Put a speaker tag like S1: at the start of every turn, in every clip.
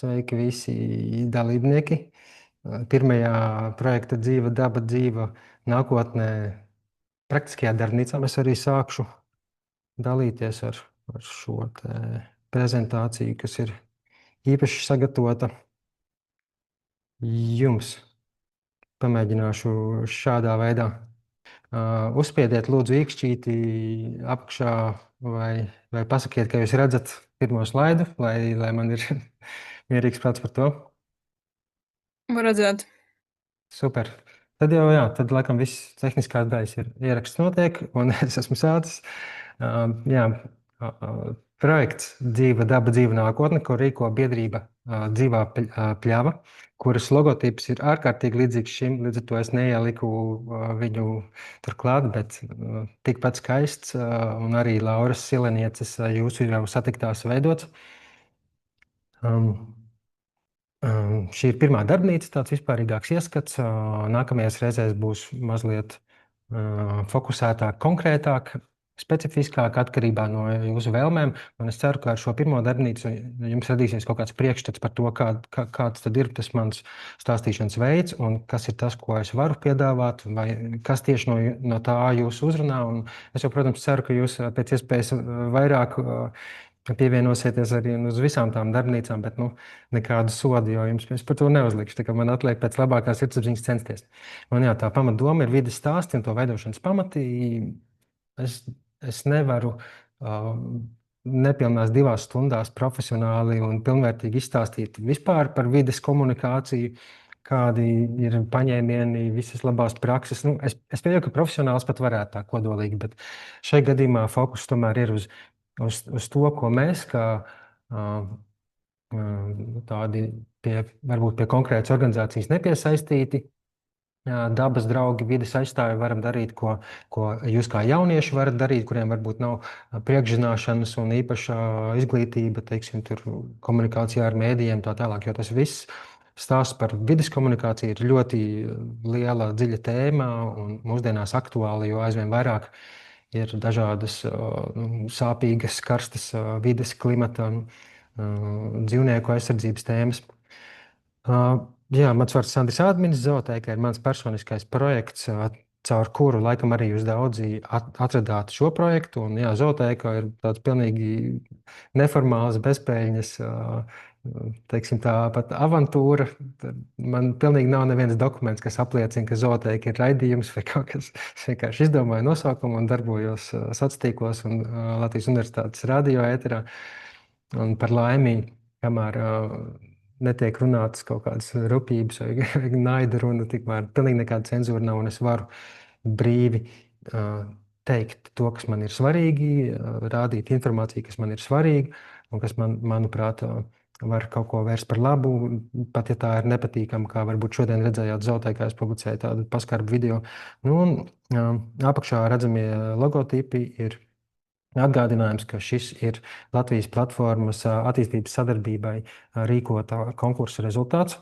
S1: Sveiki visi dalībnieki. Pirmajā projekta Dzīva daba dzīva nākotnē praktiskajā darbnīcā mēs arī sākšu dalīties ar šo prezentāciju, kas ir īpaši sagatavota jums. Pamēģināšu šādā veidā. Uzspiediet lūdzu īkšķīti apakšā vai pasakiet, ka jūs redzat pirmo slaidu, lai man ir mierīgs prāts par to.
S2: Var redzēt.
S1: Super. Tad jau, jā, tad laikam viss tehniskās daļas ir ieraksts notiek, un es esmu sācis. Projekts Dzīva daba dzīva nākotne, ko rīko biedrība Dzīvā pļava, kuras logotips ir ārkārtīgi līdzīgs šim, līdz ar to es neieliku viņu turklāt, bet tikpat skaists, un arī Lauras Silenieces jūsu jau satiktās veidots. Šī ir pirmā darbnīca, tāds vispārīgāks ieskats. Nākamajās reizēs būs mazliet fokusētāk, konkrētāk, specifiskāk atkarībā no jūsu vēlmēm. Un es ceru, ka ar šo pirmo darbnīcu jums radīsies kaut kāds priekšstats par to, kāds tad ir tas mans stāstīšanas veids un kas ir tas, ko es varu piedāvāt, vai kas tieši no tā jūs uzrunā. Un es jau, protams, ceru, ka jūs pēc iespējas vairāk pievienosieties arī uz visām tām darbnīcām, bet nekādu sodu jau jums par to neuzlikšu. Tā kā man atliek pēc labākās sirdsapziņas censties. Un jā, tā pamatdoma ir vides stāsti un to veidošanas pamati. Es nevaru nepilnās 2 stundās profesionāli un pilnvērtīgi izstāstīt vispār par vides komunikāciju, kādi ir paņēmieni, visas labās prakses. Es pieļauju, ka profesionāls pat varētu tā kodolīgi, bet šai gadījumā fokus tomēr ir uz to, ko mēs, kā tādi varbūt pie konkrētas organizācijas nepiesaistīti, dabas draugi, vides aizstāvi varam darīt, ko jūs kā jaunieši varat darīt, kuriem varbūt nav priekšzināšanas un īpaša izglītība, teiksim, tur komunikācijā ar mēdījiem tā tālāk, jo tas viss stāsts par vides komunikāciju ir ļoti liela, dziļa tēma un mūsdienās aktuāla, jo aizvien vairāk ir dažādas sāpīgas, karstas vides, klimata un dzīvnieku aizsardzības tēmas. Jā, mans vārds Sandris Ādminis, Zootēka ir mans personiskais projekts, caur kuru laikam arī jūs daudzi atradāt šo projektu. Un jā, Zootēka ir tāds pilnīgi neformāls, bezpēļņas, teiksim tā, pat avantūra. Man pilnīgi nav neviens dokuments, kas apliecina, ka Zootēka ir raidījums vai kaut kas. Es vienkārši izdomāju nosaukumu un darbojos sociālos tīklos un Latvijas Universitātes radio ēterā. Un par laimi, kamēr netiek runātas kaut kādas rupjības vai naida runa, tikmēr pilnīgi nekāda cenzūra nav, un es varu brīvi teikt to, kas man ir svarīgi, rādīt informāciju, kas man ir svarīga, un kas manuprāt, var kaut ko vērst par labu, pat ja tā ir nepatīkama, kā varbūt šodien redzējāt Zootēkā, es publicēju tādu paskarbu video. Apakšā redzamie logotipi ir atgādinājums, ka šis ir Latvijas platformas attīstības sadarbībai rīkota konkursa rezultāts,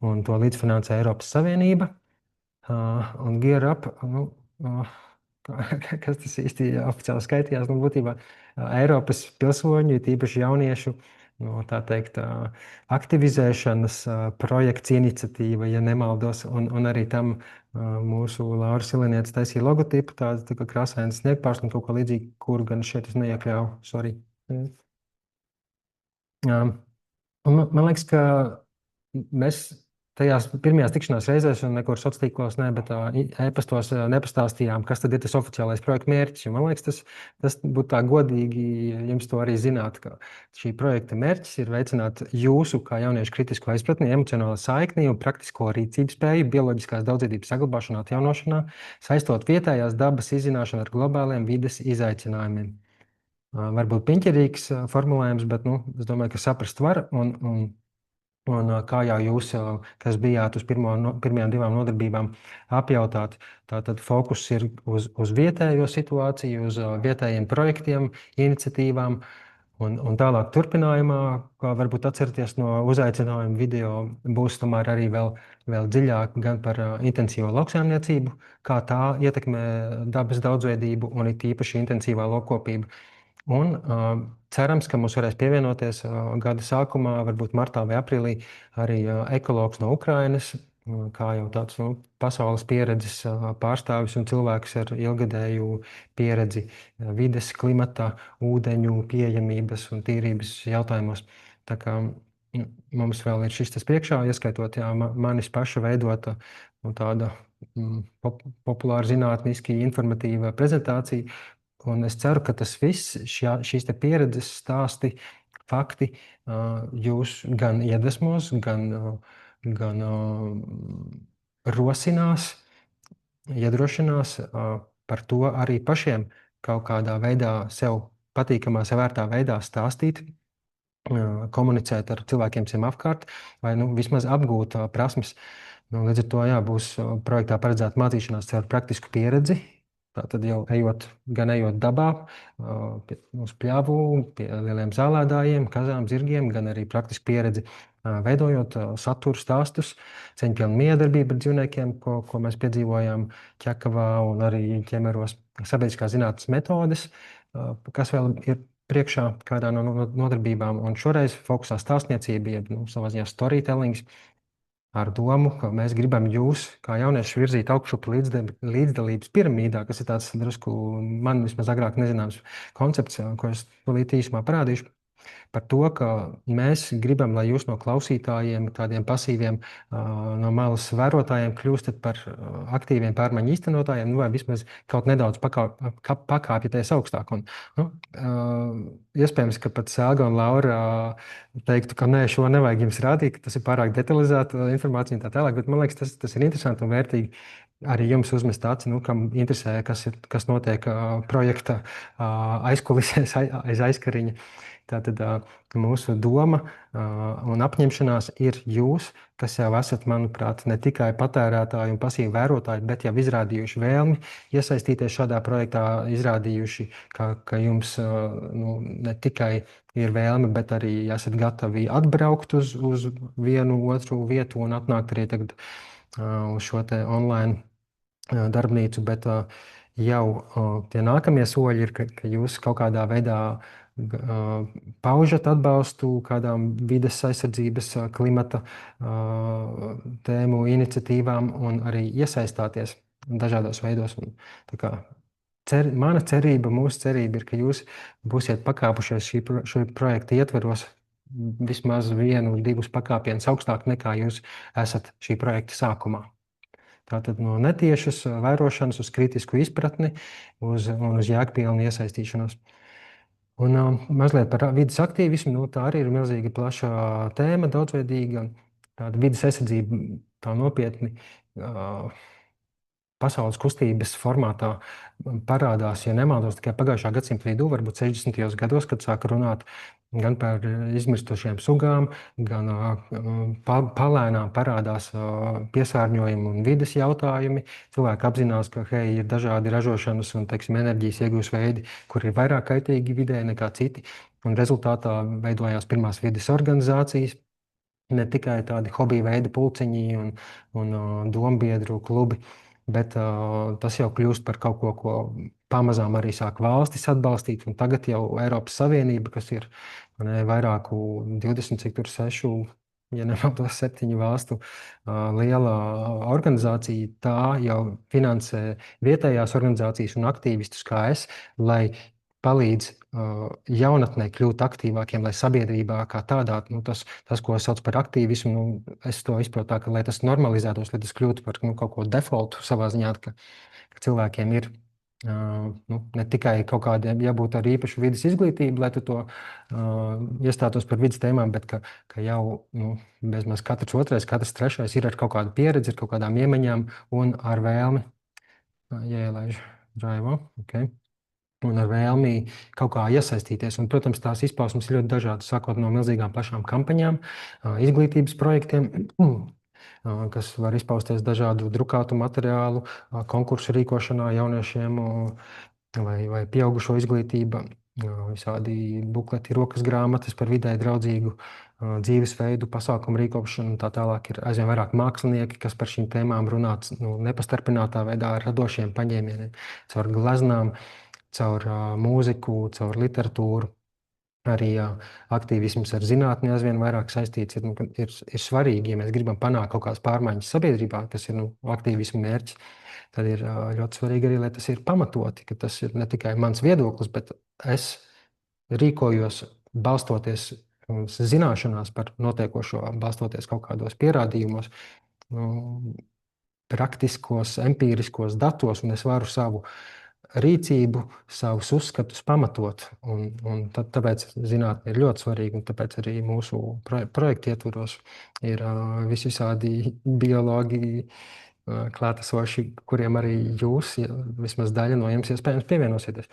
S1: un to līdzfinansē Eiropas Savienība. Un Gear Up, kas tas īsti oficiāli skaitījās, būtībā Eiropas pilsoņu, tīpaši jauniešu, tā teikt, aktivizēšanas projekts, iniciatīva, ja nemaldos, un arī tam mūsu Laura Silenietes taisīja logotipu, tādu tā kā krāsainu sniegpārskatu, kaut ko līdzīgu, kuru gan šeit es neiekļauju, sorry. Man liekas, ka mēs tajās pirmajās tikšanās reizēs, un nekur sociālos tīklos, bet e-pastos nepastāstījām, kas tad ir tas oficiālais projekta mērķis. Man liekas, tas būtu tā godīgi jums to arī zināt, ka šī projekta mērķis ir veicināt jūsu kā jauniešu kritisko izpratni, emocionālo saikni un praktisko rīcības spēju bioloģiskās daudzveidības saglabāšanā, atjaunošanā, saistot vietējās dabas izzināšanu ar globāliem vides izaicinājumiem. Varbūt piņķerīgs formulējums, bet es domāju, ka saprast var. Un kā jau jūs, kas bijāt uz pirmajām 2 nodarbībām, apjautāt, tātad fokus ir uz vietējo situāciju, uz vietējiem projektiem, iniciatīvām. Un tālāk turpinājumā, kā varbūt atceraties no uzaicinājuma video, būs tomēr arī vēl dziļāk gan par intensīvo lauksaimniecību, kā tā ietekmē dabas daudzveidību un it īpaši intensīvā lokkopība. Un cerams, ka mums varēs pievienoties gada sākumā, varbūt martā vai aprīlī, arī ekologs no Ukrainas, kā jau tāds pasaules pieredzes pārstāvis un cilvēks ar ilgadēju pieredzi vides, klimata, ūdeņu pieejamības un tīrības jautājumos. Tā kā mums vēl ir šis tas priekšā, ieskaitot manis paša veidota tāda populāra zinātniski informatīva prezentācija. Un es ceru, ka tas viss, šīs pieredzes stāsti, fakti jūs gan iedvesmos, gan rosinās, iedrošinās par to arī pašiem kaut kādā veidā sev patīkamā, sev vērtā veidā stāstīt, komunicēt ar cilvēkiem zem apkārt, vai vismaz apgūt prasmes. Līdz ar to būs projektā paredzēta mācīšanās caur praktisku pieredzi. Tātad jau ejot dabā, uz pļavu, pie lieliem zālēdājiem, kazām, zirgiem, gan arī praktisku pieredzi veidojot saturu stāstus, cieņpilnu miedarbību ar dzīvniekiem, ko mēs piedzīvojām Ķekavā un arī ķemeros, sabiedriskās zinātnes metodes, kas vēl ir priekšā kādā no nodarbībām. Un šoreiz fokusā stāstniecība, jeb savā ziņā storytellings, ar domu, ka mēs gribam jūs, kā jauniešus, virzīt augšup līdzdalības piramīdā, kas ir tāds drusku man vismaz agrāk nezināms koncepts, ko es tūlīt īsumā parādīšu. Par to, ka mēs gribam, lai jūs no klausītājiem, tādiem pasīviem, no malas vērotājiem kļūstat par aktīviem pārmaiņu īstenotājiem, vai vismaz kaut nedaudz pakāpjaties augstāk. Un, iespējams, ka pat Sēlga un Laura teiktu, ka nē, šo nevajag jums rādīt, ka tas ir pārāk detalizēta informācija un tā tālāk, bet man liekas, tas ir interesanti un vērtīgi. Arī jums uzmest aci, kam interesē, kas notiek projekta aizkulisēs, aiz aizkariņa. Tātad mūsu doma un apņemšanās ir jūs, kas jau esat, manuprāt, ne tikai patērētāji un pasīvi vērotāji, bet jau izrādījuši vēlmi iesaistīties šādā projektā, izrādījuši, ka jums ne tikai ir vēlme, bet arī esat gatavi atbraukt uz vienu otru vietu un atnākt arī tagad uz šo te online darbnīcu, bet jau tie nākamie soļi ir, ka jūs kaut kādā veidā paužat atbalstu kādām vides aizsardzības, klimata tēmu iniciatīvām un arī iesaistāties dažādos veidos. Mana cerība, mūsu cerība ir, ka jūs būsiet pakāpušies šī projekta ietveros vismaz 1-2 pakāpienus augstāk nekā jūs esat šī projekta sākumā. Tātad no netiešas vērošanas uz kritisku izpratni un uz jēgpilnu iesaistīšanos. Un mazliet par vidas aktīvismu, tā arī ir milzīgi plaša tēma, daudzveidīga. Tāda vidas aizsardzība tā nopietni pasaules kustības formātā parādās, ja nemaldos, tikai pagājušā gadsimta vidū, varbūt 60. gados, kad sāka runāt gan par izmirstošiem sugām, gan palēnām parādās piesārņojuma un vides jautājumi. Cilvēki apzinās, ka ir dažādi ražošanas un enerģijas iegūs veidi, kuri ir vairāk kaitīgi vidē nekā citi. Un rezultātā veidojās pirmās vides organizācijas. Ne tikai tādi hobiju veidi pulciņi un dombiedru klubi, bet tas jau kļūst par kaut ko, ko pamazām arī sāk valstis atbalstīt. Un tagad jau Eiropas Savienība, kas ir vairāku 26, ja nemaldos 7 valstu liela organizācija, tā jau finansē vietējās organizācijas un aktīvistus kā es, lai palīdz jaunatnē kļūt aktīvākiem, lai sabiedrībā kā tādā, tas, ko es saucu par aktīvismu, es to izprotu tā, ka lai tas normalizētos, lai tas kļūtu par kaut ko defaultu savā ziņā, ka cilvēkiem ir ne tikai kaut kādiem jābūt ar īpašu vidas izglītību, lai tu to iestātos par vidas tēmām, bet ka jau bezmaz katrs otrais, katrs trešais ir ar kaut kādu pieredzi, ar kaut kādām iemaņām un ar vēlmi. Jāielaiž draivo, ok. Un ar vēlmi kaut kā iesaistīties. Un, protams, tās izpausmes ir ļoti dažādas, sākot no milzīgām plašām kampaņām, izglītības projektiem, kas var izpausties dažādu drukātu materiālu, konkursu rīkošanā jauniešiem vai pieaugušo izglītība, visādi bukleti, rokas grāmatas par vidē draudzīgu dzīvesveidu, pasākumu rīkošanu, un tā tālāk ir aizvien vairāk mākslinieki, kas par šīm tēmām runā nepastarpinātā veidā ar radošiem paņēmieniem, caur gleznām, caur mūziku, caur literatūru. Arī aktīvisms ar zinātni aizvien vairāk saistīts. Ir svarīgi, ja mēs gribam panākt kaut kādas pārmaiņas sabiedrībā, kas ir aktīvisma mērķis, tad ir ļoti svarīgi arī, lai tas ir pamatoti, ka tas ir ne tikai mans viedoklis, bet es rīkojos balstoties zināšanās par notiekošo, balstoties kaut kādos pierādījumos, praktiskos, empiriskos datos, un es varu savu rīcību, savus uzskatus pamatot. Tāpēc zinātnē ir ļoti svarīga, un tāpēc arī mūsu projekta ietvaros ir visādi biologi klātesoši, kuriem arī jūs, vismaz daļa no jums, iespējams pievienosieties.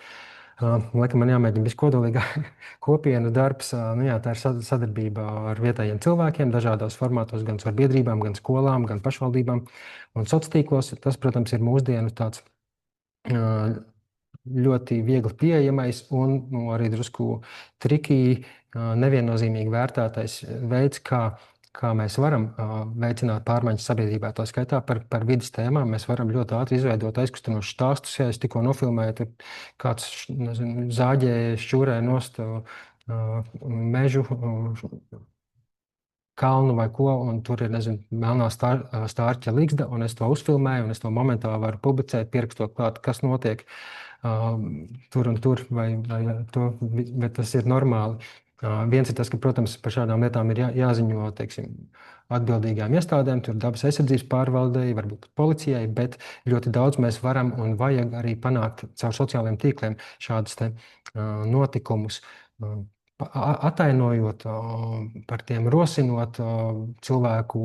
S1: Laikam man jāmēģina viskodolīgāk kopienas darbs. Jā, tā ir sadarbība ar vietējiem cilvēkiem dažādos formātos, gan ar biedrībām, gan skolām, gan pašvaldībām. Un sociālos tīklos tas, protams, ir mūsdienu tāds ļoti viegli pieejamais un arī drusku trikī, neviennozīmīgi vērtētais veids, kā mēs varam veicināt pārmaiņas sabiedrībā. Tā skaitā par vidas tēmām mēs varam ļoti ātri izveidot aizkustinošus stāstus. Ja es tikko nofilmēju, tur kāds zāģē, šķūrē nost mežu, kalnu vai ko, un tur ir, nezinu, melnā stārķa ligzda, un es to uzfilmēju, un es to momentā varu publicēt, pierakstot klāt, kas notiek tur un tur, vai tas ir normāli. Viens ir tas, ka, protams, par šādām lietām ir jāziņo, teiksim, atbildīgām iestādēm, tur dabas aizsardzības pārvaldei, varbūt policijai, bet ļoti daudz mēs varam un vajag arī panākt caur sociālajiem tīkliem šādus notikumus. Atainojot par tiem, rosinot cilvēku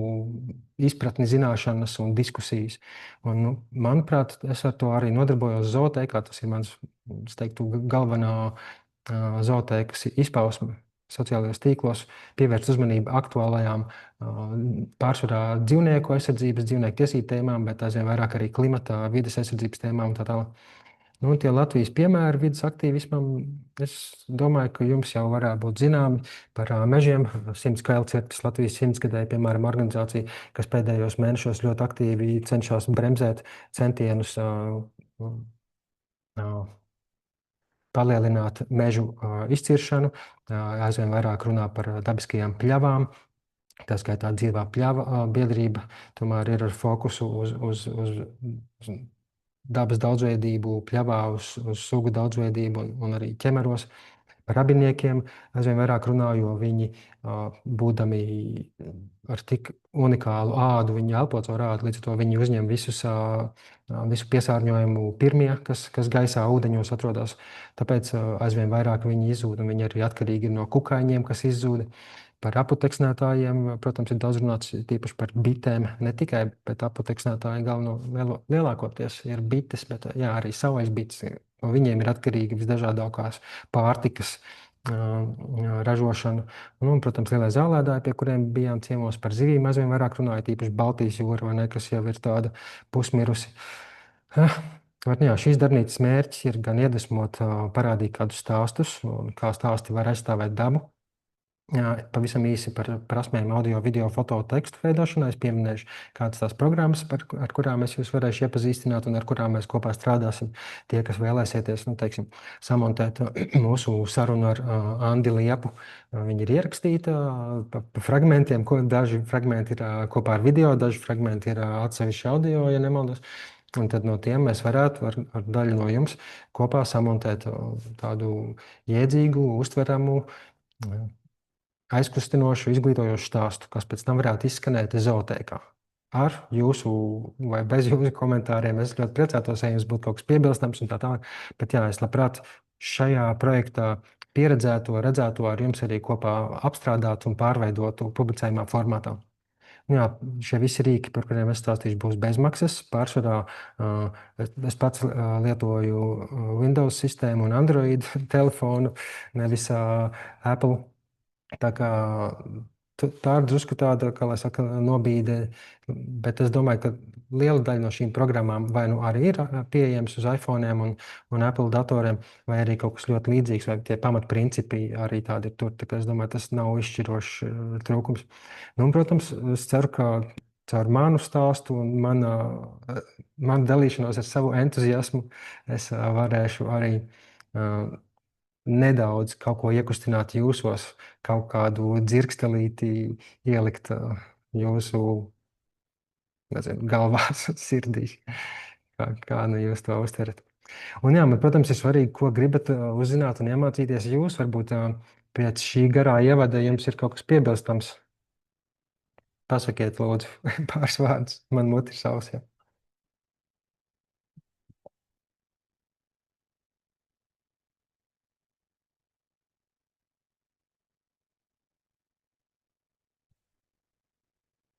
S1: izpratni, zināšanas un diskusijas. Un, manuprāt, es ar to arī nodarbojos zootēkā. Tas ir mans, es teiktu, galvenā zootēkas izpausme sociālajos tīklos, pievērst uzmanību aktuālajām, pārsvarā dzīvnieku aizsardzības, dzīvnieku tiesību tēmām, bet aizvien vairāk arī klimata, vides aizsardzības tēmām un tā tālāk. Tie Latvijas piemēri vidas aktīvismam, es domāju, ka jums jau varētu būt zināmi par mežiem. 100 Kailcirktis, Latvijas 100-gadēja, piemēram, organizācija, kas pēdējos mēnešos ļoti aktīvi cenšas bremzēt centienus palielināt mežu izciršanu, aizvien vairāk runā par dabiskajām pļavām. Tā skaitā dzīvā pļava biedrība tomēr ir ar fokusu uz dabas daudzveidību, pļavā, uz sugu daudzveidību un arī ķemeros. Par rabiniekiem aizvien vairāk runā, jo viņi, būdami ar tik unikālu ādu, viņi elpo caur ādu, līdz ar to viņi uzņem visu piesārņojumu pirmie, kas gaisā, ūdeņos atrodas. Tāpēc aizvien vairāk viņi izzūd, un viņi arī atkarīgi no kukaiņiem, kas izzūd. Par apoteksnētājiem, protams, ir daudz runāts tīpaši par bitēm. Ne tikai, bet apoteksnētāji lielākoties ir bites, bet jā, arī savais bites. No viņiem ir atkarīgi visdažādākās pārtikas ražošana. Un, protams, lielie zālēdāji, pie kuriem bijām ciemos, par zivīm aizvien vairāk runāja, tīpaši Baltijas jūra, vai ne, kas jau ir tāda pusmirusi. Jā, šīs darbnīcas mērķis ir gan iedvesmot, parādīt kādus stāstus, un kā stāsti var aizstāvēt dabu. Jā, pavisam īsi par prasmēm audio, video, foto, tekstu veidošanā. Es pieminēšu kādas tās programmas, ar kurām es jūs varēšu iepazīstināt un ar kurām mēs kopā strādāsim. Tie, kas vēlēsieties, samontēt mūsu sarunu ar Andi Liepu, viņi ir ierakstīti pa fragmentiem. Daži fragmenti ir kopā ar video, daži fragmenti ir atsevišķi audio, ja nemaldos. Un tad no tiem mēs varētu ar daļu no jums kopā samontēt tādu jēdzīgu, uztveramu, aizkustinošu, izglītojošu stāstu, kas pēc tam varētu izskanēt zootēkā. Ar jūsu vai bez jūsu komentāriem. Es ļoti priecātos, ja jums būtu kaut kas piebilstams un tā tālāk. Bet jā, es labprāt šajā projektā pieredzēto, redzēto ar jums arī kopā apstrādātu un pārveidotu publicējumā formātā. Jā, šie visi rīki, par kuriem es stāstīšu, būs bezmaksas. Pārsvarā es pats lietoju Windows sistēmu un Android telefonu, nevis Apple. Tā ir drusku tāda, kā lai saka, nobīde, bet es domāju, ka liela daļa no šīm programmām vai nu arī ir pieejams uz iPhone un Apple datoriem, vai arī kaut kas ļoti līdzīgs, vai tie pamatprincipi arī tādi ir tur. Tā kā es domāju, tas nav izšķirošs trūkums. Un, protams, es ceru, ka caur manu stāstu un manu dalīšanos ar savu entuziasmu es varēšu arī nedaudz kaut ko iekustināt jūsos, kaut kādu dzirkstelīti ielikt jūsu, nezinu, galvās, sirdīs. Kā nu jūs to uztverat? Un jā, man, protams, ir svarīgi, ko gribat uzzināt un iemācīties jūs. Varbūt pēc šī garā ievada jums ir kaut kas piebilstams. Pasakiet, lūdzu, pāris vārdus. Man mute ir savs. Ja.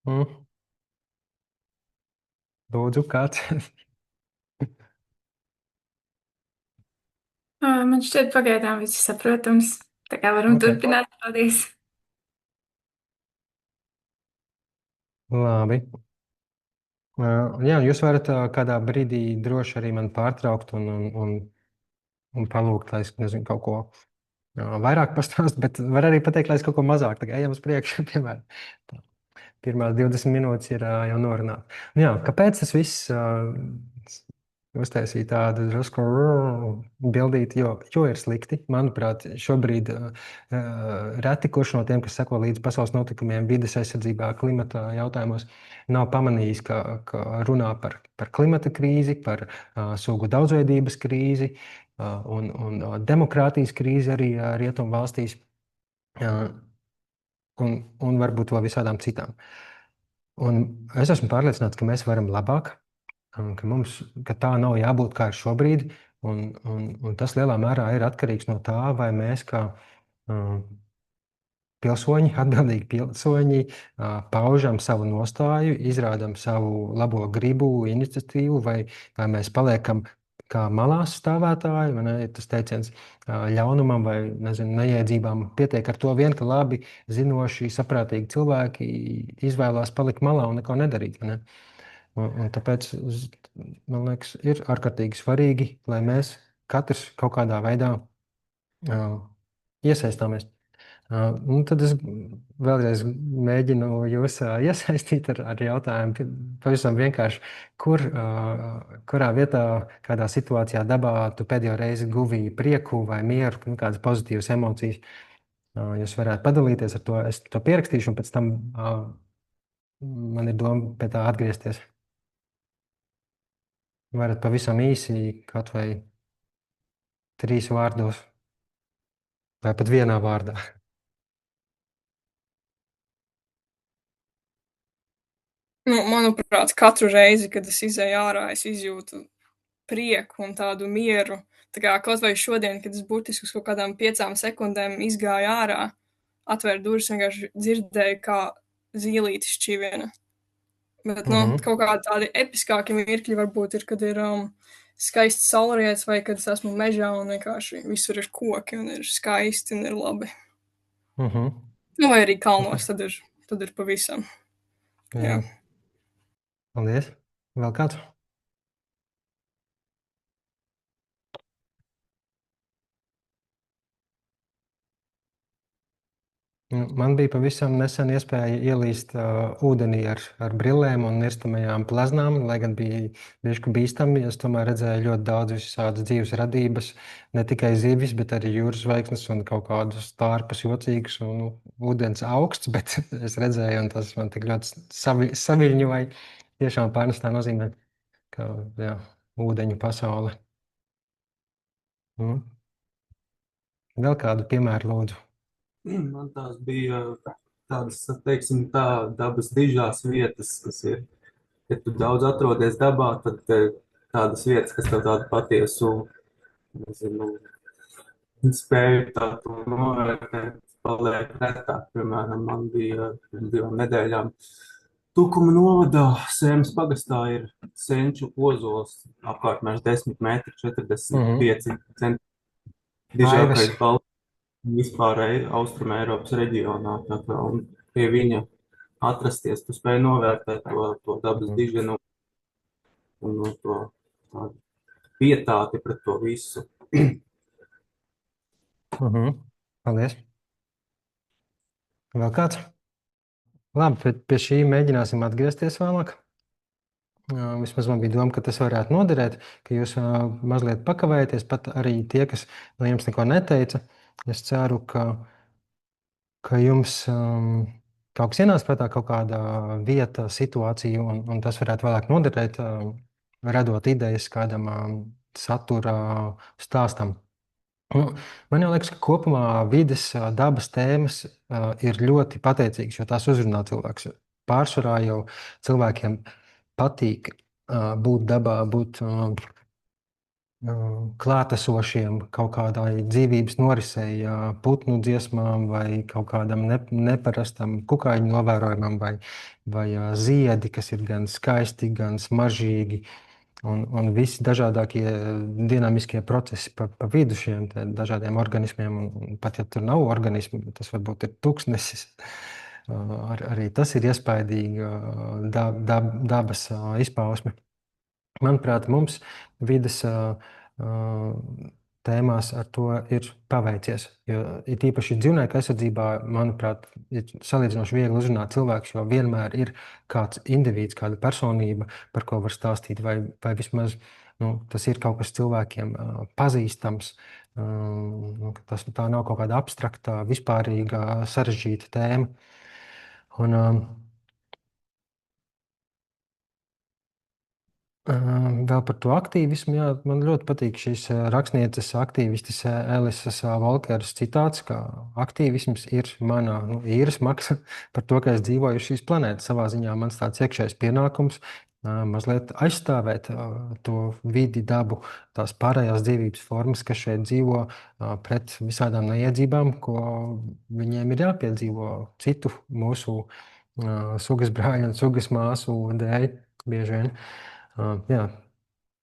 S1: Mm. Lūdzu, kāds?
S3: Man šķiet, pagaidām viss ir saprotams. Tā kā varam
S1: Okay.
S3: turpināt. Paldies!
S1: Labi. Jā, jūs varat kādā brīdī droši arī mani pārtraukt un palūgt, lai es nezinu, kaut ko vairāk pastāstu, bet var arī pateikt, lai es kaut ko mazāk. Tagad ejam uz priekšu, piemēram. Pirmās 20 minūtes ir jau norunāts. Jā, kāpēc tas viss uztaisīja tādu drusku bildīti, jo ir slikti? Manuprāt, šobrīd reti kurš no tiem, kas seko līdz pasaules notikumiem vides aizsardzībā, klimata jautājumos, nav pamanījis, ka runā par klimata krīzi, par sugu daudzveidības krīzi un demokrātijas krīzi arī rietumu valstīs. Un varbūt vēl visādām citām. Un es esmu pārliecināts, ka mēs varam labāk, ka tā nav jābūt kā ir šobrīd. Un tas lielā mērā ir atkarīgs no tā, vai mēs kā pilsoņi, atbildīgi pilsoņi, paužam savu nostāju, izrādām savu labo gribu, iniciatīvu, vai mēs paliekam kā malās stāvētāji, vai ne, tas teiciens ļaunumam vai nezinu, neiedzībām. Pietiek ar to vien, ka labi zinoši, saprātīgi cilvēki izvēlās palikt malā un neko nedarīt. Ne? Un tāpēc, man liekas, ir ārkārtīgi svarīgi, lai mēs katrs kaut kādā veidā iesaistāmies. Tad es vēlreiz mēģinu jūs iesaistīt ar jautājumu. Pavisam vienkārši, kurā vietā, kādā situācijā dabā tu pēdējo reizi guvi prieku vai mieru, kādas pozitīvas emocijas. Jūs varētu padalīties ar to. Es to pierakstīšu, un pēc tam man ir doma pie tā atgriezties. Varat pavisam īsi, kaut vai 3 vārdos, vai pat vienā vārdā.
S2: Manuprāt, katru reizi, kad es izēju ārā, es izjūtu prieku un tādu mieru. Tā kā kaut vai šodien, kad es burtiski uz kaut kādām 5 sekundēm izgāju ārā, atvēru durvis, vienkārši dzirdēju, kā zīlīte šķivina. Bet kaut kādi tādi episkāki mirkļi varbūt ir, kad ir skaists saulrietis vai kad es esmu mežā un vienkārši visur ir koki un ir skaisti un ir labi. Vai arī kalnos, tad ir pavisam. Jā.
S1: Paldies. Vēl kāds? Man bija pavisam nesen iespēja ielīst ūdenī ar brillēm un nirstamajām pleznām, lai gan bija diezgan bīstami. Es tomēr redzēju ļoti daudz visādas dzīves radības, ne tikai zivis, bet arī jūras zvaigznes un kaut kādus stārpus jocīgus un ūdens augsts, bet es redzēju, un tas man tik ļoti saviļņoja. Tiešām pārnestā nozīmē, ka jā, ūdeņu pasaule. Vēl kādu piemēru lūdzu.
S4: Man tās bija tādas, teiksim, dabas dižās vietas, kas ir, ja tu daudz atrodies dabā, tad tādas vietas, kas tev tādu patiesu, nezinu, spēju tādu novērtēt, paliek retāk. Piemēram, man bija pirms 2 nedēļām Tukuma novadā, Sēmas pagastā ir senču ozols, apkārtmērs 10 metri, 45 centi. Dižākais balts. Vispārēji Austruma Eiropas reģionā, un pie viņa atrasties, tu spēj novērtēt to dabas diženu un to pietāti pret to visu.
S1: Paldies. Vēl kāds? Labi, pie šī mēģināsim atgriezties vēlāk. Vismaz man bija doma, ka tas varētu noderēt, ka jūs mazliet pakavējaties, pat arī tie, kas no jums neko neteica. Es ceru, ka jums kaut kas ienāca prātā, kaut kāda vieta, situācija, un tas varētu vēlāk noderēt, radot idejas kādam satura stāstam. Man liekas, ka kopumā vides, dabas tēmas ir ļoti pateicīgas, jo tās uzrunā cilvēks. Pārsvarā jau cilvēkiem patīk būt dabā, būt klātesošiem kaut kādai dzīvības norisei, putnu dziesmām vai kaut kādam neparastam kukaiņu novērojumam vai ziedi, kas ir gan skaisti, gan smaržīgi. Un visi dažādākie dinamiskie procesi pa vidu šiem dažādiem organismiem. Un pat ja tur nav organismi, tas varbūt ir tūkstnesis. Arī tas ir iespaidīgi dabas izpausme. Manuprāt, mums vides tēmās ar to ir paveicies. Jo ir īpaši dzīvnieku aizsardzībā, manuprāt, ir salīdzinoši viegli uzrunāt cilvēkus, jo vienmēr ir kāds indivīds, kāda personība, par ko var stāstīt, vai vismaz tas ir kaut kas cilvēkiem pazīstams. Tā nav kaut kāda abstrakta, vispārīga, sarežģīta tēma. Un, vēl par to aktīvismu. Jā, man ļoti patīk šīs rakstnieces, aktīvistes Elisas Volkeras citāts, ka aktīvisms ir mana īres maksa par to, ka es dzīvoju uz šīs planētas. Savā ziņā mans tāds iekšējs pienākums mazliet aizstāvēt to vidi, dabu, tās pārējās dzīvības formas, kas šeit dzīvo pret visādām neiedzībām, ko viņiem ir jāpiedzīvo citu mūsu sugas brāļu un sugas māsu dēļ bieži vien. Jā,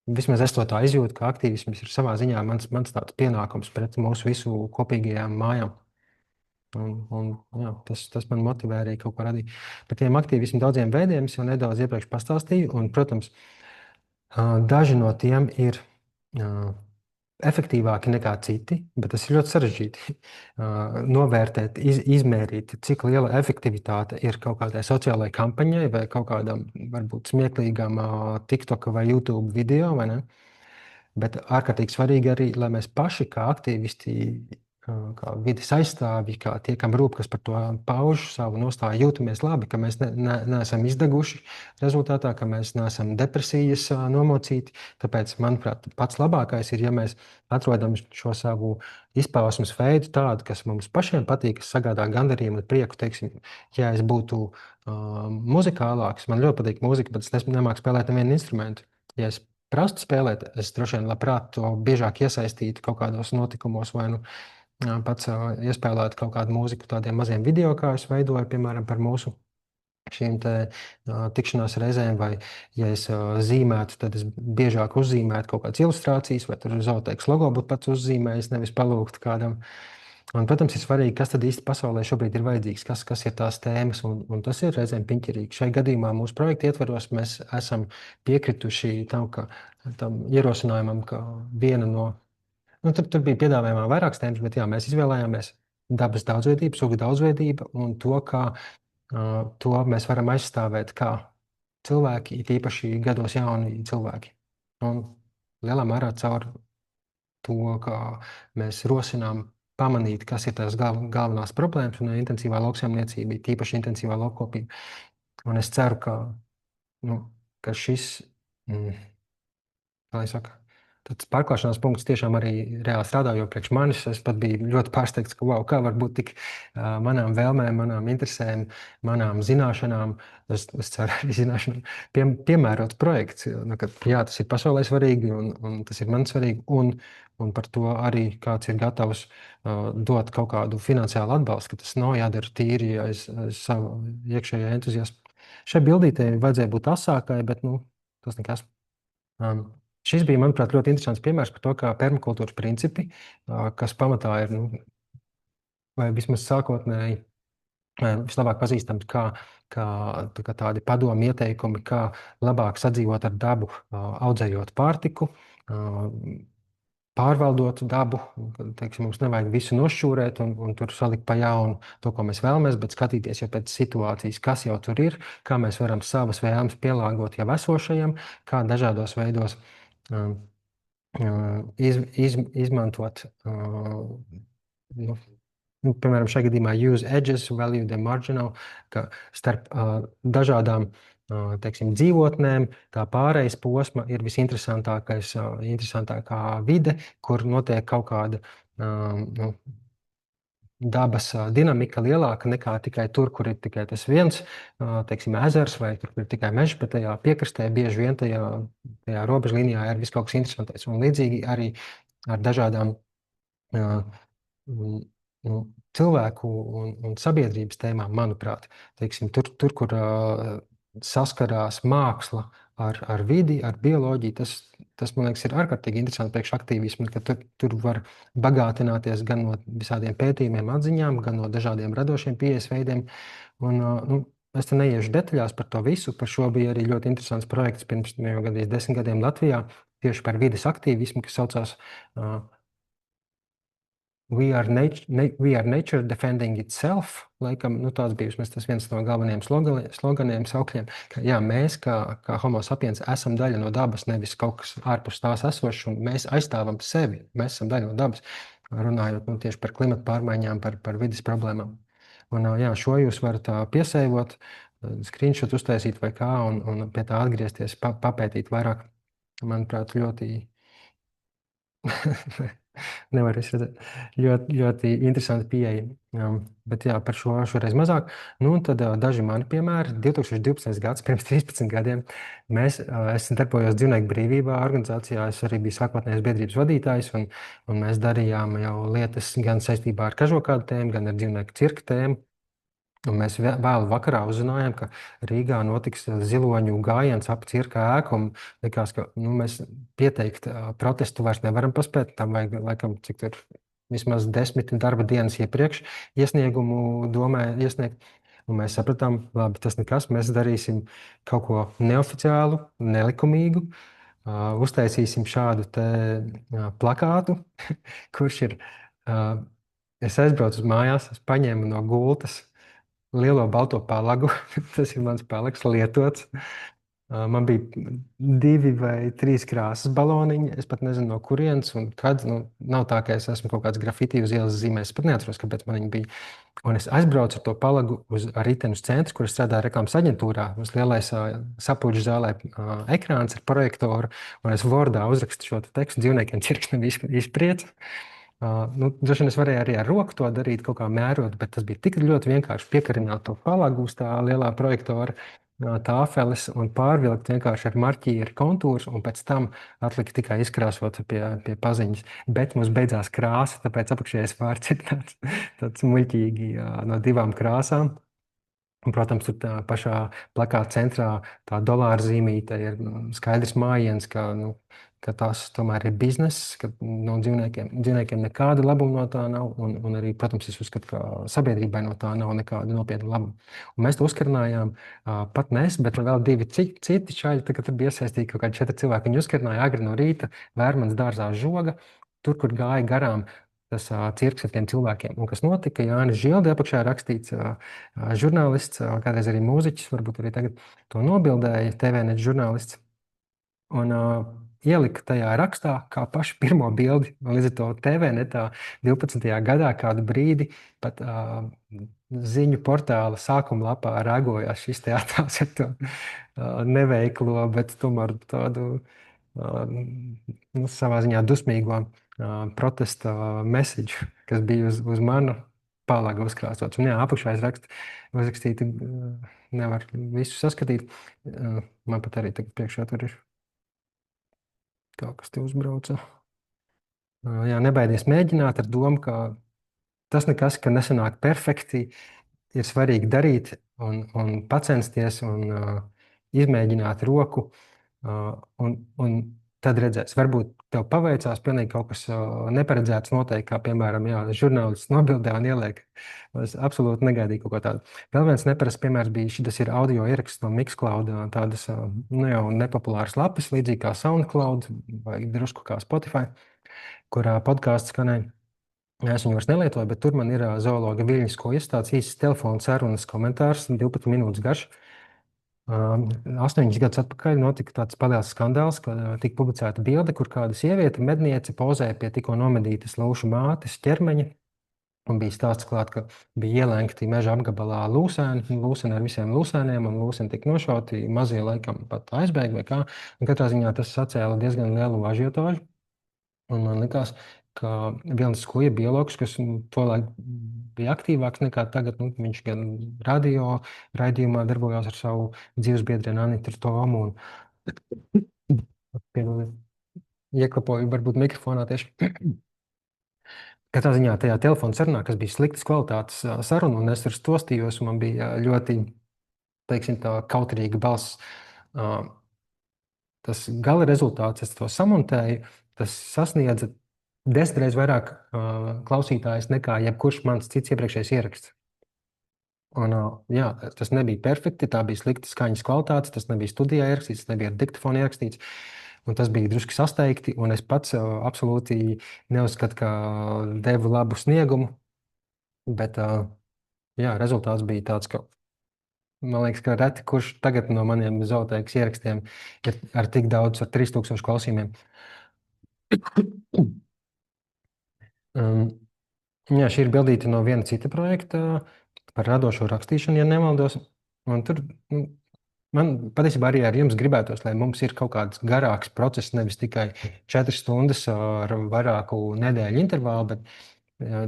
S1: vismaz es to tā izjūtu, ka aktīvisms ir savā ziņā mans tāds pienākums pret mūsu visu kopīgajām mājām. Jā, tas man motivē arī kaut ko radīt. Par tiem aktīvismu daudziem veidiem es jau nedaudz iepriekš pastāstīju. Un, protams, daži no tiem ir efektīvāki nekā citi, bet tas ir ļoti sarežģīti. Novērtēt, izmērīt, cik liela efektivitāte ir kaut kādai sociālajai kampaņai vai kaut kādam varbūt smieklīgam TikTok vai YouTube video. Vai ne? Bet ārkārtīgi svarīgi arī, lai mēs paši kā aktīvisti, kā vides aizstāvji, kā tie, kam rūp, kas par to pauž savu nostāju, jūtamies labi, ka mēs neesam izdeguši rezultātā, ka mēs neesam depresijas nomocīti. Tāpēc, manuprāt, pats labākais ir, ja mēs atrodam šo savu izpausmes veidu tādu, kas mums pašiem patīk, kas sagādā gandarījumu un prieku. Teiksim, ja es būtu muzikālāks, man ļoti patīk mūzika, bet es nemāku spēlēt nevienu instrumentu. Ja es prastu spēlēt, es droši vien labprāt to biežāk iesaistītu kaut kādos notikumos vai pats iespēlēt kaut kādu mūziku tādiem maziem video, kā es veidoju, piemēram, par mūsu šīm tikšanās reizēm, vai, ja es zīmētu, tad es biežāk uzzīmētu kaut kādas ilustrācijas, vai tur zooteikas logo būtu pats uzzīmējis, nevis palūgt kādam. Un, protams, ir svarīgi, kas tad īsti pasaulē šobrīd ir vajadzīgs, kas ir tās tēmas, un tas ir reizēm piņķerīgi. Šai gadījumā mūsu projekta ietvaros mēs esam piekrituši tam ierosinājumam, ka viena no tur bija piedāvājumā vairākas tēmas, bet jā, mēs izvēlējāmies dabas daudzveidību, sugu daudzveidību un to, kā to mēs varam aizstāvēt kā cilvēki, it īpaši gados jauni cilvēki. Un lielā mērā caur to, kā mēs rosinām pamanīt, kas ir tās galvenās problēmas un intensīvā lauksaimniecība, it īpaši intensīvā laukopība. Un es ceru, ka šis, kā lai saka, tāds pārklāšanās punkts tiešām arī reāli strādā, jo priekš manis es pat biju ļoti pārsteigts, ka wow, kā var būt tik manām vēlmēm, manām interesēm, manām zināšanām, es ceru arī zināšanām, piemērots projekts. Jā, tas ir pasaulē svarīgi un tas ir man svarīgi, un par to arī kāds ir gatavs dot kaut kādu finansiālu atbalstu, ka tas nav jādara tīri aiz savu iekšējo entuziasmu. Šai bildītei vajadzēja būt asākai, bet tas nekas. Šis bija, manuprāt, ļoti interesants piemērs par to, kā permakultūras principi, kas pamatā ir, vai vismaz sākotnēji, vislabāk pazīstams kā tādi padomi ieteikumi, kā labāk sadzīvot ar dabu, audzējot pārtiku, pārvaldot dabu. Teiksim, mums nevajag visu nošķūrēt un tur salikt pa jaunu to, ko mēs vēlamies, bet skatīties jau pēc situācijas, kas jau tur ir, kā mēs varam savas vēlmes pielāgot jau esošajam, kā dažādos veidos izmantot, piemēram, šajā gadījumā use edges, value the marginal, ka starp dažādām teiksim, dzīvotnēm, tā pārejas posma ir interesantākā vide, kur notiek kaut kāda dabas dinamika lielāka nekā tikai tur, kur ir tikai tas viens, teiksim, ezers vai tur, kur ir tikai mežs, bet tajā piekrastē bieži vien tajā robežlīnijā ir viss kaut kas interesantais. Un līdzīgi arī ar dažādām cilvēku un sabiedrības tēmām, manuprāt, teiksim, tur kur saskarās māksla ar vidi, ar bioloģiju, tas man liekas, ir ārkārtīgi interesanti priekš aktīvismu, ka tur var bagātināties gan no visādiem pētījumiem, atziņām, gan no dažādiem radošiem pieejas veidiem. Un, es te neiešu detaļās par to visu. Par šo bija arī ļoti interesants projekts pirms jau gandrīz 10 gadiem Latvijā, tieši par vides aktīvismu, kas saucās We are nature defending itself. Laikam, tāds bija tas viens no galvenajiem sloganiem, saukļiem, ka jā, mēs, kā homo sapiens, esam daļa no dabas, nevis kaut kas ārpus tās esošs, un mēs aizstāvam sevi. Mēs esam daļa no dabas, runājot tieši par klimatu pārmaiņām, par vidas problēmām. Un jā, šo jūs varat piesējot, screenshot uztaisīt vai kā, un pie tā atgriezties, papētīt vairāk. Manuprāt, ļoti... Nevar redzēt. Ļoti interesanti pieeja. Bet jā, par šo šoreiz mazāk. Un tad daži mani piemēri. 2012. gads, pirms 13 gadiem, es darbojos Dzīvnieku brīvībā organizācijā. Es arī biju sākotnējais biedrības vadītājs, un mēs darījām jau lietas gan saistībā ar kažokādu tēmu, gan ar dzīvnieku cirka tēmu. Un mēs vēlu vakarā uzzinājām, ka Rīgā notiks ziloņu gājiens ap cirka ēku. Likās, ka mēs pieteikt protestu vairs nevaram paspēt. Tam vajag, laikam, cik tur vismaz 10 darba dienas iepriekš iesniegumu domē iesniegt. Un mēs sapratām, labi, tas nekas, mēs darīsim kaut ko neoficiālu, nelikumīgu. Uztaisīsim šādu te plakātu, kurš ir, es aizbraucu uz mājās, es paņēmu no gultas lielo balto palagu. Tas ir mans palags, lietots. Man bija 2 vai 3 krāsas baloniņi. Es pat nezinu, no kurienes un kad. Nav tā, ka es esmu kaut kāds grafiti uz ielas zīmējis. Es pat neatceros, kāpēc man viņi bija. Un es aizbraucu ar to palagu uz riteņu centru, kur es strādāju reklāmas aģentūrā. Mums lielais sapulču zālē ekrāns ar projektoru. Un es Wordā uzrakstu šo tekstu dzīvniekiem cirks nebija izpriec. Droši vien es varēju arī ar roku to darīt, kaut kā mērot, bet tas bija tik ļoti vienkārši piekarināt to palagu uz tā lielā projektora tāfeles un pārvilkt vienkārši ar marķieru kontūrus, un pēc tam atlikt tikai izkrāsot pie paziņas. Bet mums beidzās krāsa, tāpēc apakšējais vārds ir tāds muļķīgi no 2 krāsām. Un, protams, tur tā pašā plakāta centrā tā dolāra zīmīte ir skaidrs mājiens, ka tas tomēr ir bizness, ka no dzīvniekiem nekāda labuma no tā nav. Un arī, protams, es uzskatu, ka sabiedrībai no tā nav nekāda nopietna labuma. Un mēs to uzkarinājām, pat mēs, bet vēl 2 citi čaļi, kad tur bija iesaistīti kaut kādi 4 cilvēki. Viņi uzkarināja agri no rīta Vērmanas dārzā Žoga, tur, kur gāja garām tas cirks ar tiem cilvēkiem. Un kas notika? Jānis Žilde apakšā rakstīts žurnālists, kādreiz arī mūziķis, varbūt arī tagad to nobildēja, TVNet žurnālists. Un ielika tajā rakstā kā pašu pirmo bildi. Līdz ar to TVNetā 12. gadā kādu brīdi pat ziņu portāla sākuma lapā ragojās šis teātris ar to neveiklo, bet tomēr tādu savā ziņā dusmīgo protesta mesiģu, kas bija uz manu palagu uzkrāsots. Un jā, apakšā uzrakstīti, nevar visu saskatīt. Man pat arī tagad priekšā tur ir kaut kas te uzbrauca. Jā, nebaidies mēģināt ar domu, ka tas nekas, ka nesanāk perfekti, ir svarīgi darīt un pacensties un izmēģināt roku. Un tad redzēs, varbūt tev paveicās pilnīgi kaut kas neparedzēts noteikti, kā piemēram, žurnālists nobildē un ieliek. Es absolūti negaidīju kaut ko tādu. Vēl viens neparasts piemērs bija, šis ir audio ieraksts no Mixcloud, tādas jau nepopulāras lapas, līdzīgi kā SoundCloud vai drusku kā Spotify. kurā podkāsts skanēja. Es viņu vairs nelietoju, bet tur man ir zoologa Viļņas Kojas tāds īsts telefona sarunas komentārs, 12 minūtes garš. 8 gadus atpakaļ notika tāds paliels skandāls, ka tika publicēta bilde, kur kāda sieviete, medniece, pozēja pie tikko nomedītas lūšu mātes ķermeņa. Un bija stāsts klāt, ka bija ielenkti meža apgabalā lūsēni ar visiem lūsēniem, un lūsēni tika nošauti, mazie laikam pat aizbēga vai kā. Un katrā ziņā tas sacēla diezgan lielu ažiotāžu. Un man likās, ka Vilnis Skuja, biologs, kas tolaik bija aktīvāks nekā tagad, viņš gan radio raidījumā darbojās ar savu dzīvesbiedrienu Anitu Tomu. Ieklapoju varbūt mikrofonā tieši. Katrā ziņā tajā telefona sarunā, kas bija sliktas kvalitātes saruna, un es tur stostījos, un man bija ļoti, teiksim, tā kautrīga balss. Tas gala rezultāts, es to samontēju, tas sasniedza 10 reizes vairāk klausītājus nekā jebkurš mans cits iepriekšējais ieraksts. Un, jā, tas nebija perfekti, tā bija slikta skaņas kvalitāte, tas nebija studijā ierakstīts, tas nebija ar diktofonu ierakstīts. Un tas bija drusku sasteigti, un es pats absolūti neuzskatu, ka devu labu sniegumu. Bet jā, rezultāts bija tāds, ka man liekas, ka reti kurš tagad no maniem zooteikas ierakstiem ir ar tik daudz, ar 3000 klausījumiem. Jā, šī ir bildīte no viena cita projekta par radošo rakstīšanu, ja nemaldos. Un tur man patiesībā arī ar jums gribētos, lai mums ir kaut kāds garāks process, nevis tikai 4 stundas ar vairāku nedēļu intervālu, bet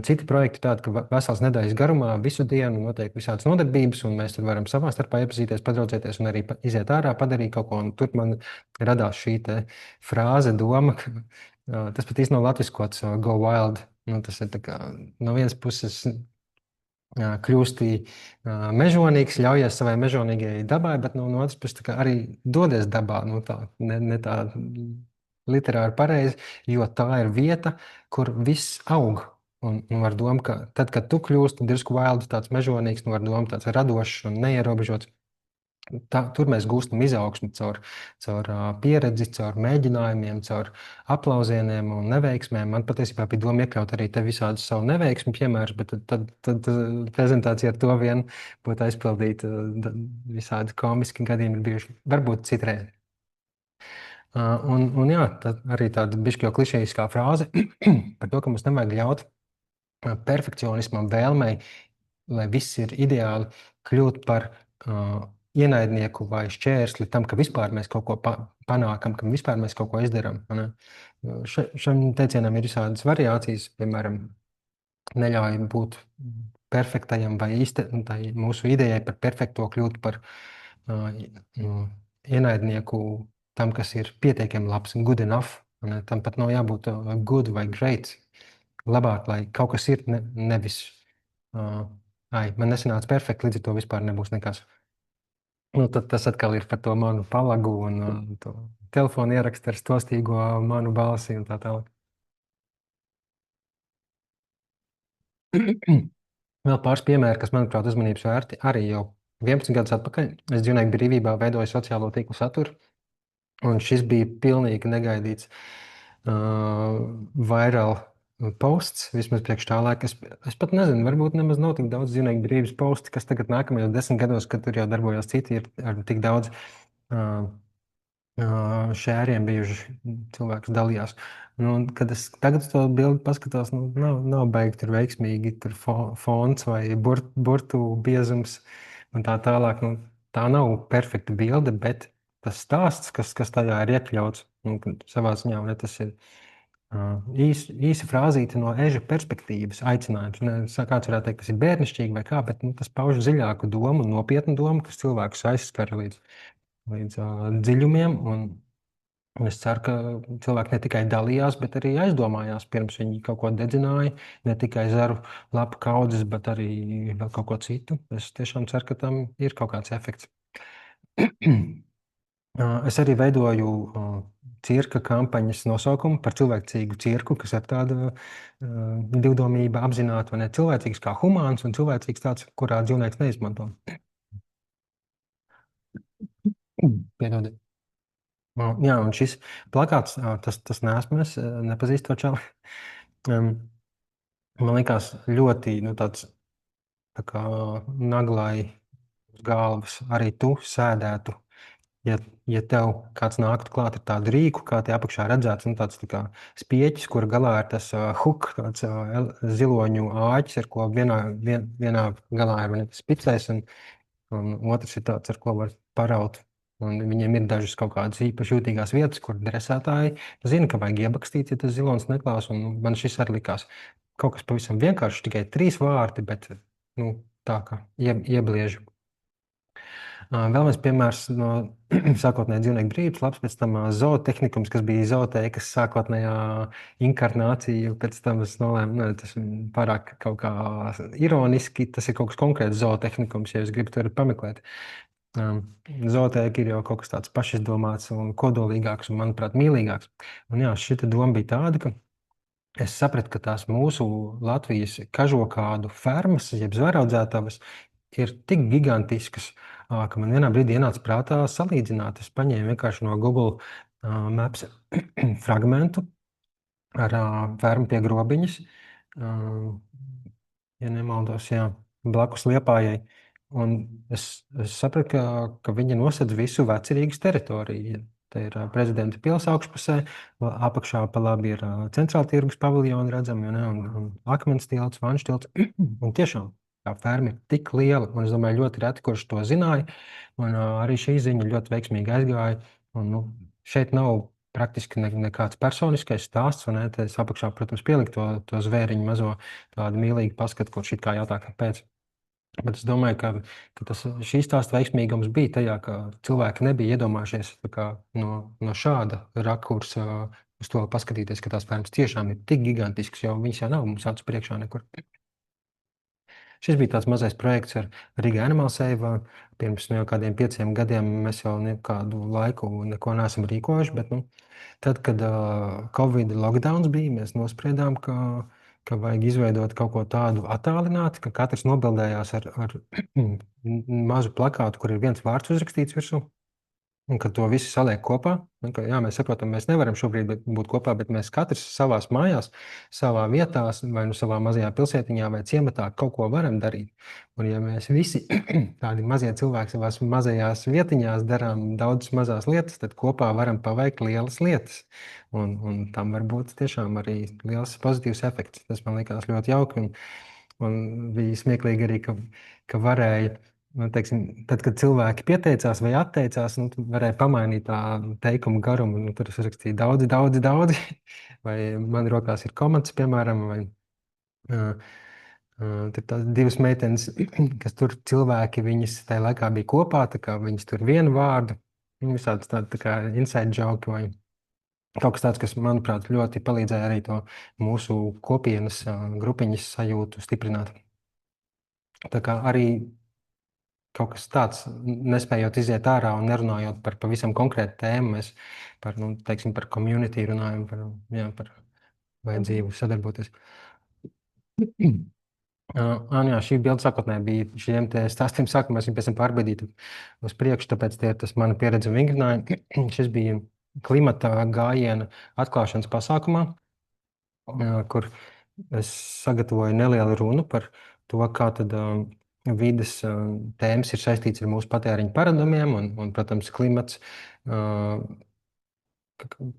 S1: citi projekti tādi, ka vesels nedēļas garumā visu dienu notiek visādas nodarbības, un mēs tur varam savā starpā iepazīties, padraudzēties un arī iziet ārā, padarīt kaut ko. Un tur man radās šī frāze, doma, ka tas pat īsti nav latviskots go wild. Tas ir tā kā no vienas puses kļūsti mežonīgs, ļaujies savai mežonīgajai dabai, bet no otras puses arī dodies dabā. Ne tā literāri pareizi, jo tā ir vieta, kur viss aug. Un var domāt, ka tad, kad tu kļūsti drusku wild, tāds mežonīgs, var domāt, tāds radošs un neierobežots. Tur mēs gūstam izaugsmi caur pieredzi, caur mēģinājumiem, caur aplausieniem un neveiksmēm. Man patiesībā bija doma iekļaut arī te visādus savu neveiksmu piemērus, bet tad prezentācija ar to vien būtu aizpildīta. Visādi komiski gadījumi ir bijuši, varbūt citreiz. Un jā, arī tāda bišķi jau klišejiskā frāze par to, ka mums nevajag ļaut perfekcionismam, vēlmei, lai viss ir ideāli, kļūt par ienaidnieku vai šķērsli tam, ka vispār mēs kaut ko panākam, ka vispār mēs kaut ko izdarām. Šim teicienam ir visādas variācijas, piemēram, neļauj būt perfektajam vai mūsu idejai par perfekto kļūt par ienaidnieku tam, kas ir pietiekami labs, good enough. Tam pat nav jābūt good vai great. Labāk, lai kaut kas ir nevis, man nesanāca perfekti, līdz ar to vispār nebūs nekas. Tad tas atkal ir par to manu palagu un to telefonu ierakstu ar stostīgo manu balsi un tā tālāk. Vēl pāris piemēri, kas, manuprāt, uzmanības vērti. Arī jau 11 gadus atpakaļ es Dzīvnieku brīvībā veidoju sociālo tīklu saturu, un šis bija pilnīgi negaidīts viral posts, vismaz priekš tā laika. Es pat nezinu, varbūt nemaz nav tik daudz Dzīvnieku brīvības posti, kas tagad nākamajos 10 gados, kad tur jau darbojās citi, ir ar tik daudz šēriem bijuši cilvēks dalījās. Kad es tagad to bildi paskatās, nav baigi tur veiksmīgi, tur fonts vai burtu biezums un tā tālāk. Tā nav perfekta bilde, bet tas stāsts, kas tajā ir iekļauts, savā ziņā, tas ir īsa frāzīte no eža perspektīvas aicinājums. Kāds varētu teikt, tas ir bērnišķīgi vai kā, bet tas pauž dziļāku domu, nopietnu domu, kas cilvēkus aizskar līdz dziļumiem. Un es ceru, ka cilvēki ne tikai dalījās, bet arī aizdomājās, pirms viņi kaut ko dedzināja. Ne tikai zaru lapu kaudzes, bet arī vēl kaut ko citu. Es tiešām ceru, ka tam ir kaut kāds efekts. Es arī veidoju cirka kampaņas nosaukumu par cilvēcīgu cirku, kas ir tāda divdomība apzināta, vai ne? Cilvēcīgs kā humāns un cilvēcīgs tāds, kurā dzīvnieks neizmanto. Piedodiet. Jā, un šis plakāts, tas neesmu es, nepazīstu to čali. Man liekas ļoti tāds tā kā naglai uz galvas arī tu sēdētu. Ja tev kāds nāktu klāt ar tādu rīku, kā te apakšā redzēts, tāds tā kā spieķis, kur galā ir tas huk, tāds ziloņu āķis, ar ko vienā galā ir spicēs, un otrs ir tāds, ar ko var paraut. Un viņiem ir dažas kaut kādas īpaši jūtīgās vietas, kur dresētāji zina, ka vajag iebakstīt, ja tas zilonis neklās. Un man šis arī likās kaut kas pavisam vienkāršs, tikai 3 vārti, bet tā kā iebliež. Vēl viens piemērs no sākotnējā dzīvnieku brīvības labs, pēc tam zootehnikums, kas bija zootēkas sākotnējā inkarnācija. Pēc tam es nolēmu, tas pārāk kaut kā ironiski, tas ir kaut kas konkrēts zootehnikums, ja jūs gribat to pameklēt. Zootēka ir jau kaut kas tāds pašizdomāts un kodolīgāks un, manuprāt, mīlīgāks. Un jā, šita doma bija tāda, ka es sapratu, ka tās mūsu Latvijas kažokādu fermas, jeb zvēraudzētavas, ir tik gigantiskas, ka man vienā brīdī ienāca prātā salīdzināt. Es paņēmu vienkārši no Google Maps fragmentu ar fermu pie Grobiņas, ja nemaldos, jā, blakus Liepājai. Un es sapratu, ka viņi nosedz visu Vecrīgas teritoriju. Te ir Prezidenta pils augšpusē, apakšā pa labi ir Centrāla tirgus paviljoni redzami, un Akmens tilts, Vanšu tilts. Un tiešām tā ferma ir tik liela, un es domāju, ļoti reti, kurš to zināja. Un arī šī ziņa ļoti veiksmīgi aizgāja. Un, šeit nav praktiski nekāds personiskais stāsts, un es apakšā, protams, pieliku to zvēriņu mazo tādu mīlīgu paskatu, kurš it kā jautā, kāpēc. Bet es domāju, ka šī stāsta veiksmīgums bija tajā, ka cilvēki nebija iedomājušies no šāda rakursa uz to paskatīties, ka tās fermas tiešām ir tik gigantiskas, jo viņas jau nav mums acu priekšā nekur. Šis bija tāds mazais projekts ar Riga Animal Save. Pirms jau kādiem 5 gadiem mēs jau nekādu laiku neko neesam rīkojuši, bet tad, kad Covid lockdowns bija, mēs nospriedām, ka vajag izveidot kaut ko tādu attālināti, ka katrs nobildējās ar mazu plakātu, kur ir viens vārds uzrakstīts virsū. Un kad to visu saliek kopā, jā, mēs saprotam, mēs nevaram šobrīd būt kopā, bet mēs katrs savās mājās, savā vietā, vai savā mazajā pilsētiņā vai ciematā kaut ko varam darīt. Un ja mēs visi tādi mazie cilvēki savās mazajās vietiņās darām daudzas mazās lietas, tad kopā varam paveikt lielas lietas. Un tam var būt tiešām arī liels pozitīvs efekts. Tas man likās ļoti jauki un bija smieklīgi arī, ka varēja. Teiksim, tad, kad cilvēki pieteicās vai atteicās, tad varēja pamainīt tā teikuma garumu. Tur es rakstīju daudzi. Vai man rokās ir komandas, piemēram, vai tur tās 2 meitenes, kas tur cilvēki, viņas tajā laikā bija kopā, tā kā viņas tur vienu vārdu, visādas tādi tā kā inside joke vai kaut kas tāds, kas, manuprāt, ļoti palīdzēja arī to mūsu kopienas grupiņas sajūtu stiprināt. Tā kā arī kaut kas tāds, nespējot iziet ārā un nerunājot par pavisam konkrētu tēmu, mēs par community runājam, par vajadzību sadarboties. Jā, šī bilde sākotnēji bija šiem stāstiem sākumā, es viņu pēc tam pārbaudīju uz priekšu, tāpēc tie ir tas mana pieredze un vingrinājumi. Šis bija klimata gājiena atklāšanas pasākumā, kur es sagatavoju nelielu runu par to, kā tad vides tēmas ir saistīts ar mūsu patēriņa paradumiem un, protams, klimats,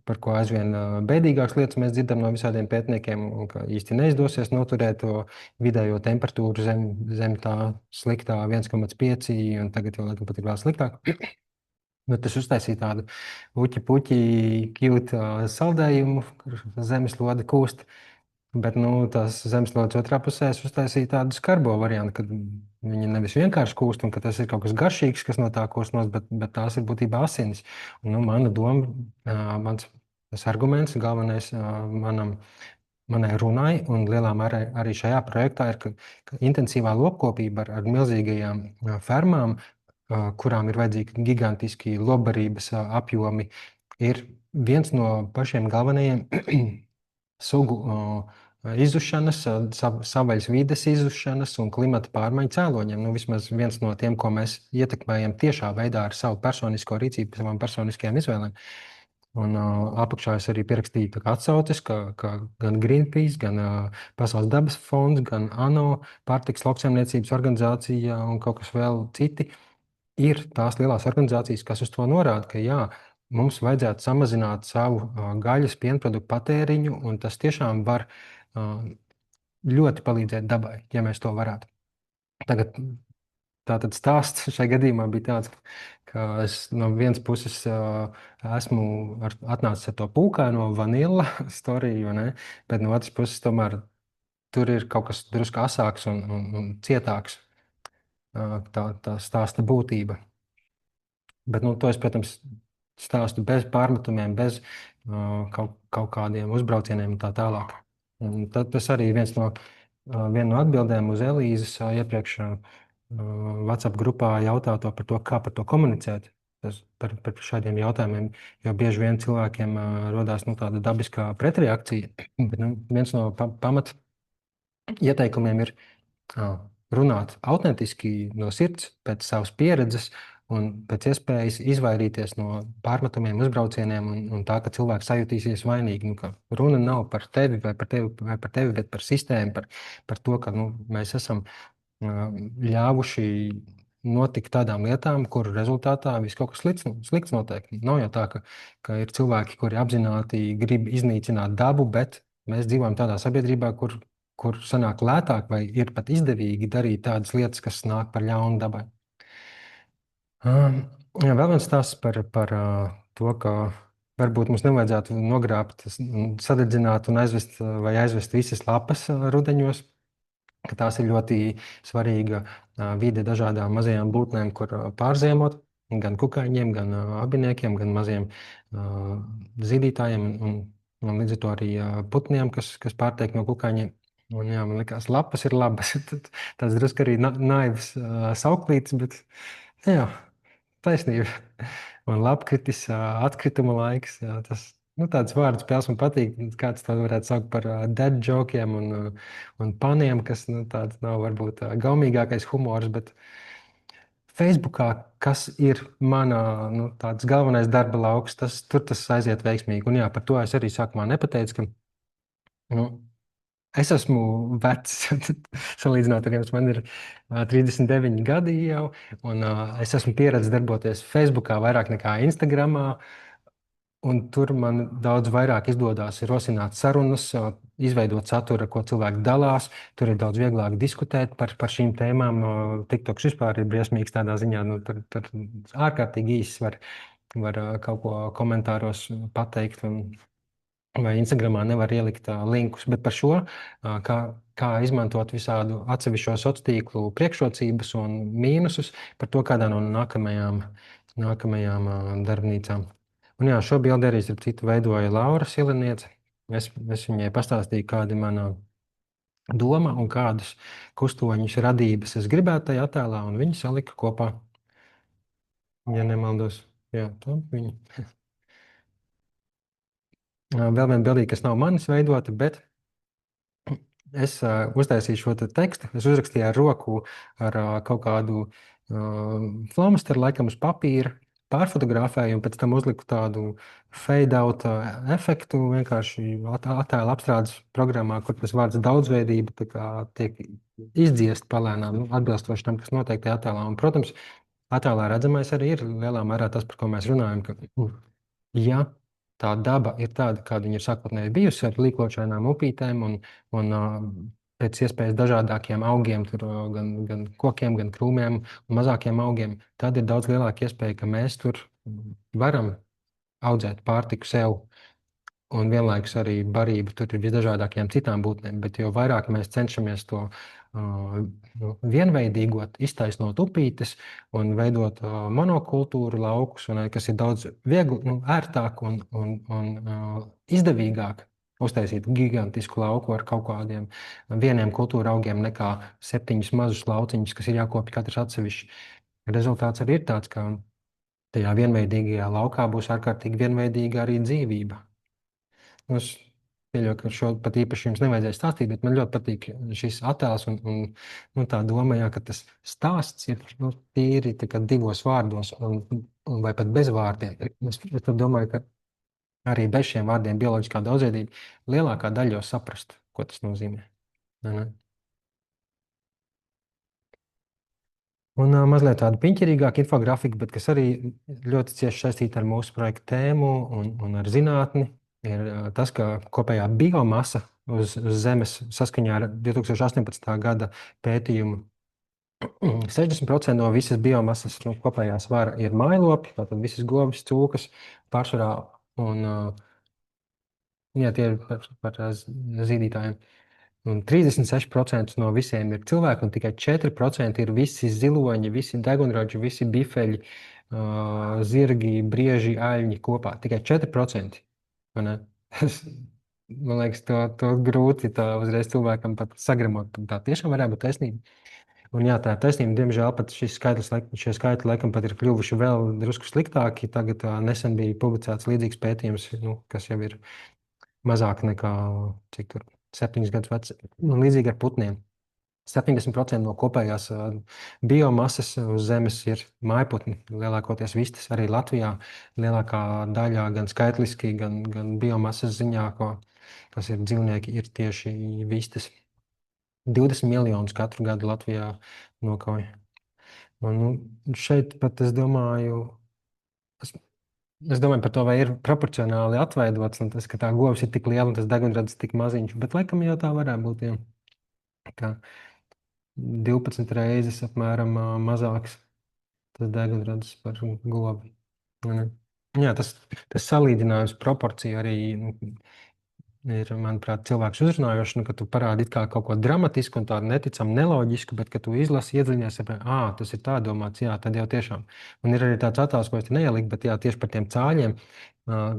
S1: par ko aizvien bēdīgākas lietas mēs dzirdam no visādiem pētniekiem, un ka īsti neizdosies noturēt to vidējo temperatūru zem tā sliktā 1,5, un tagad jau laikam pat ir vēl sliktāk. Bet tas uztaisīja tādu uķi-puķi cute saldējumu, kur zemeslode kūst. Bet tās zemeslodes otrā pusē uztaisīja tādu skarbo variantu, kad viņi nevis vienkārši kūst, un ka tas ir kaut kas garšīgs, kas no tā kūst, bet tās ir būtībā asinis. Un, mana doma, mans arguments, galvenais manai runai un lielā mērā arī šajā projektā ir, ka intensīvā lopkopība ar milzīgajām fermām, kurām ir vajadzīgi gigantiski lopbarības apjomi, ir viens no pašiem galvenajiem sugu izušanas, savvaļas vides izušanas un klimata pārmaiņu cēloņiem. Nu, vismaz viens no tiem, ko mēs ietekmējam tiešā veidā ar savu personisko rīcību, savām personiskajām izvēlēm. Un apakšā es arī pierakstīju atsauces, ka gan Greenpeace, gan Pasaules dabas fonds, gan ANO, pārtiks lauksaimniecības organizācija un kaut kas vēl citi ir tās lielās organizācijas, kas uz to norāda, ka jā, mums vajadzētu samazināt savu gaļas pienproduktu patēriņu, un tas tiešām var ļoti palīdzēt dabai, ja mēs to varētu. Tagad tātad stāsts šai gadījumā bija tāds, ka es no vienas puses esmu atnācis ar to pūkaino vanila storiju, ne? Bet no otras puses tomēr tur ir kaut kas drusku asāks un cietāks, tā stāsta būtība. Bet to es, protams, stāstu bez pārmetumiem, bez kaut kādiem uzbraucieniem un tā tālāk. Un tas arī ir viena no atbildēm uz Elīzes iepriekš WhatsApp grupā jautāto par to, kā par to komunicēt. Par šādiem jautājumiem, jo bieži vien cilvēkiem rodās tāda dabiskā pretreakcija. Bet viens no pamat ieteikumiem ir runāt autentiski no sirds, pēc savas pieredzes, un pēc iespējas izvairīties no pārmetumiem, uzbraucieniem un tā, ka cilvēks sajutīsies vainīgi. Runa nav par tevi vai par tevi, bet par sistēmu, par to, ka mēs esam ļāvuši notikt tādām lietām, kuru rezultātā viss kaut kas slikts notiek. Nav jau tā, ka ir cilvēki, kuri apzināti grib iznīcināt dabu, bet mēs dzīvojam tādā sabiedrībā, kur sanāk lētāk vai ir pat izdevīgi darīt tādas lietas, kas nāk par ļaunu dabai. Jā, vēl viens stāsts par to, ka varbūt mums nevajadzētu nogrābt, sadedzināt un aizvest visas lapas rudeņos, ka tās ir ļoti svarīga vide dažādām mazajām būtnēm, kur pārziemot, gan kukaiņiem, gan abiniekiem, gan maziem zīdītājiem un līdz ar to arī putniem, kas pārtiek no kukaiņiem. Un, jā, man liekas, lapas ir labas. Tas drusku arī naivs sauklītis, bet jā, taisnība. Un labkritis, atkrituma laiks, jā, tas tāds vārdu spēles man patīk. Kāds to varētu saukt par dead jokiem un paniem, kas tāds nav varbūt gaumīgākais humors, bet Facebookā, kas ir mana tāds galvenais darba lauks, tur tas aiziet veiksmīgi. Un jā, par to es arī sākumā nepateicu, ka es esmu vecs, salīdzinot ar jums, man ir 39 gadi jau, un es esmu pieredzējis darboties Facebookā vairāk nekā Instagramā. Un tur man daudz vairāk izdodas rosināt sarunas, izveidot saturu, ko cilvēki dalās. Tur ir daudz vieglāk diskutēt par šīm tēmām. TikToks vispār ir briesmīgs tādā ziņā, tur ārkārtīgi īsi var kaut ko komentāros pateikt. Vai Instagramā nevar ielikt linkus, bet par šo, kā izmantot visādu atsevišķo sociālo tīklu priekšrocības un mīnusus, par to kādā no nākamajām darbnīcām. Un jā, šo bildi arī starp citu veidoja Laura Sileniece. Es viņai pastāstīju, kāda ir mana doma un kādas kustoņus radības es gribētu tajā attēlā, un viņi salika kopā, ja nemaldos. Jā, to viņi. Vēl viena bildīte, kas nav manis veidota, bet es uztaisīju šo tekstu. Es uzrakstīju ar roku ar kaut kādu flomasteru, laikam uz papīra, pārfotografēju un pēc tam uzliku tādu fade-out efektu vienkārši attēla apstrādes programmā, kur tas vārds daudzveidība tiek izdziest palēnām, atbilstoši tam, kas notiek tajā attēlā. Un, protams, attēlā redzamais arī ir lielā mērā tas, par ko mēs runājam, ka ja tā daba ir tāda, kāda viņa ir sākotnēji bijusi ar līkločainām upītēm un pēc iespējas dažādākiem augiem, gan kokiem, gan krūmiem un mazākiem augiem, tad ir daudz lielāka iespēja, ka mēs tur varam audzēt pārtiku sev un vienlaikus arī barību tur ir visdažādākajām citām būtnēm, bet jo vairāk mēs cenšamies to vienveidīgot, iztaisnot upītes un veidot monokultūru laukus, kas ir daudz ērtāk un izdevīgāk uztaisīt gigantisku lauku ar kaut kādiem vieniem kultūra augiem nekā 7 mazus lauciņus, kas ir jākopja katrs atsevišķi. Rezultāts arī ir tāds, ka tajā vienveidīgajā laukā būs ārkārtīgi vienveidīga arī dzīvība. pieļauju, ka šo pat īpaši jums nevajadzēja stāstīt, bet man ļoti patīk šis attēls un tā doma, jā, ka tas stāsts ir tīri tā kā divos vārdos vai pat bez vārdiem. Es tad domāju, ka arī bez šiem vārdiem bioloģiskā daudzveidība lielākā daļa jau saprast, ko tas nozīmē. Ne? Un mazliet tāda piņķerīgāka infografika, bet kas arī ļoti cieši saistīta ar mūsu projektu tēmu un ar zinātni, ir tas, ka kopējā biomasa uz Zemes saskaņā ar 2018. gada pētījumu 60% no visas biomasas kopējā svara ir mājlopi, tātad visas govis, cūkas pārsvarā, un jā, tie ir par zīdītājiem. Un 36% no visiem ir cilvēki, un tikai 4% ir visi ziloņi, visi degunraģi, visi bifeļi, zirgi, brieži, aļņi kopā. Tikai 4%. vai ne? Man liekas, to grūti tā uzreiz cilvēkam pat sagramot. Tā tiešām varētu būt taisnība. Un jā, tā ir taisnība. Diemžēl pat šie skaitļi laikam pat ir kļuvuši vēl drusku sliktāki. Tagad nesen bija publicēts līdzīgs pētījums, kas jau ir mazāk nekā, cik tur, 7 gadus vecs, līdzīgi ar putniem. 70% no kopējās biomasas uz Zemes ir mājputni, lielākoties vistas. Arī Latvijā lielākā daļā gan skaitliski, gan biomasas ziņā, kas ir dzīvnieki, ir tieši vistas. 20 miljonus katru gadu Latvijā nokauj. Un šeit pat es domāju par to, vai ir proporcionāli atveidots, un tas, ka tā govs ir tik liela un tas degunrads tik maziņš, bet laikam jau tā varētu būt, jā. Kā 12 reizes apmēram mazāks tas degunrads par govi. Jā, tas salīdzinājums proporcija arī ir, manuprāt, cilvēks uzrunājošs, ka tu parādi it kā kaut ko dramatisku un tādu neticam, neloģisku, bet, ka tu izlasi, iedziļinies, tas ir tā domāts, jā, tad jau tiešām. Un ir arī tāds attēls, ko es te neieliku, bet jā, tieši par tiem cāļiem,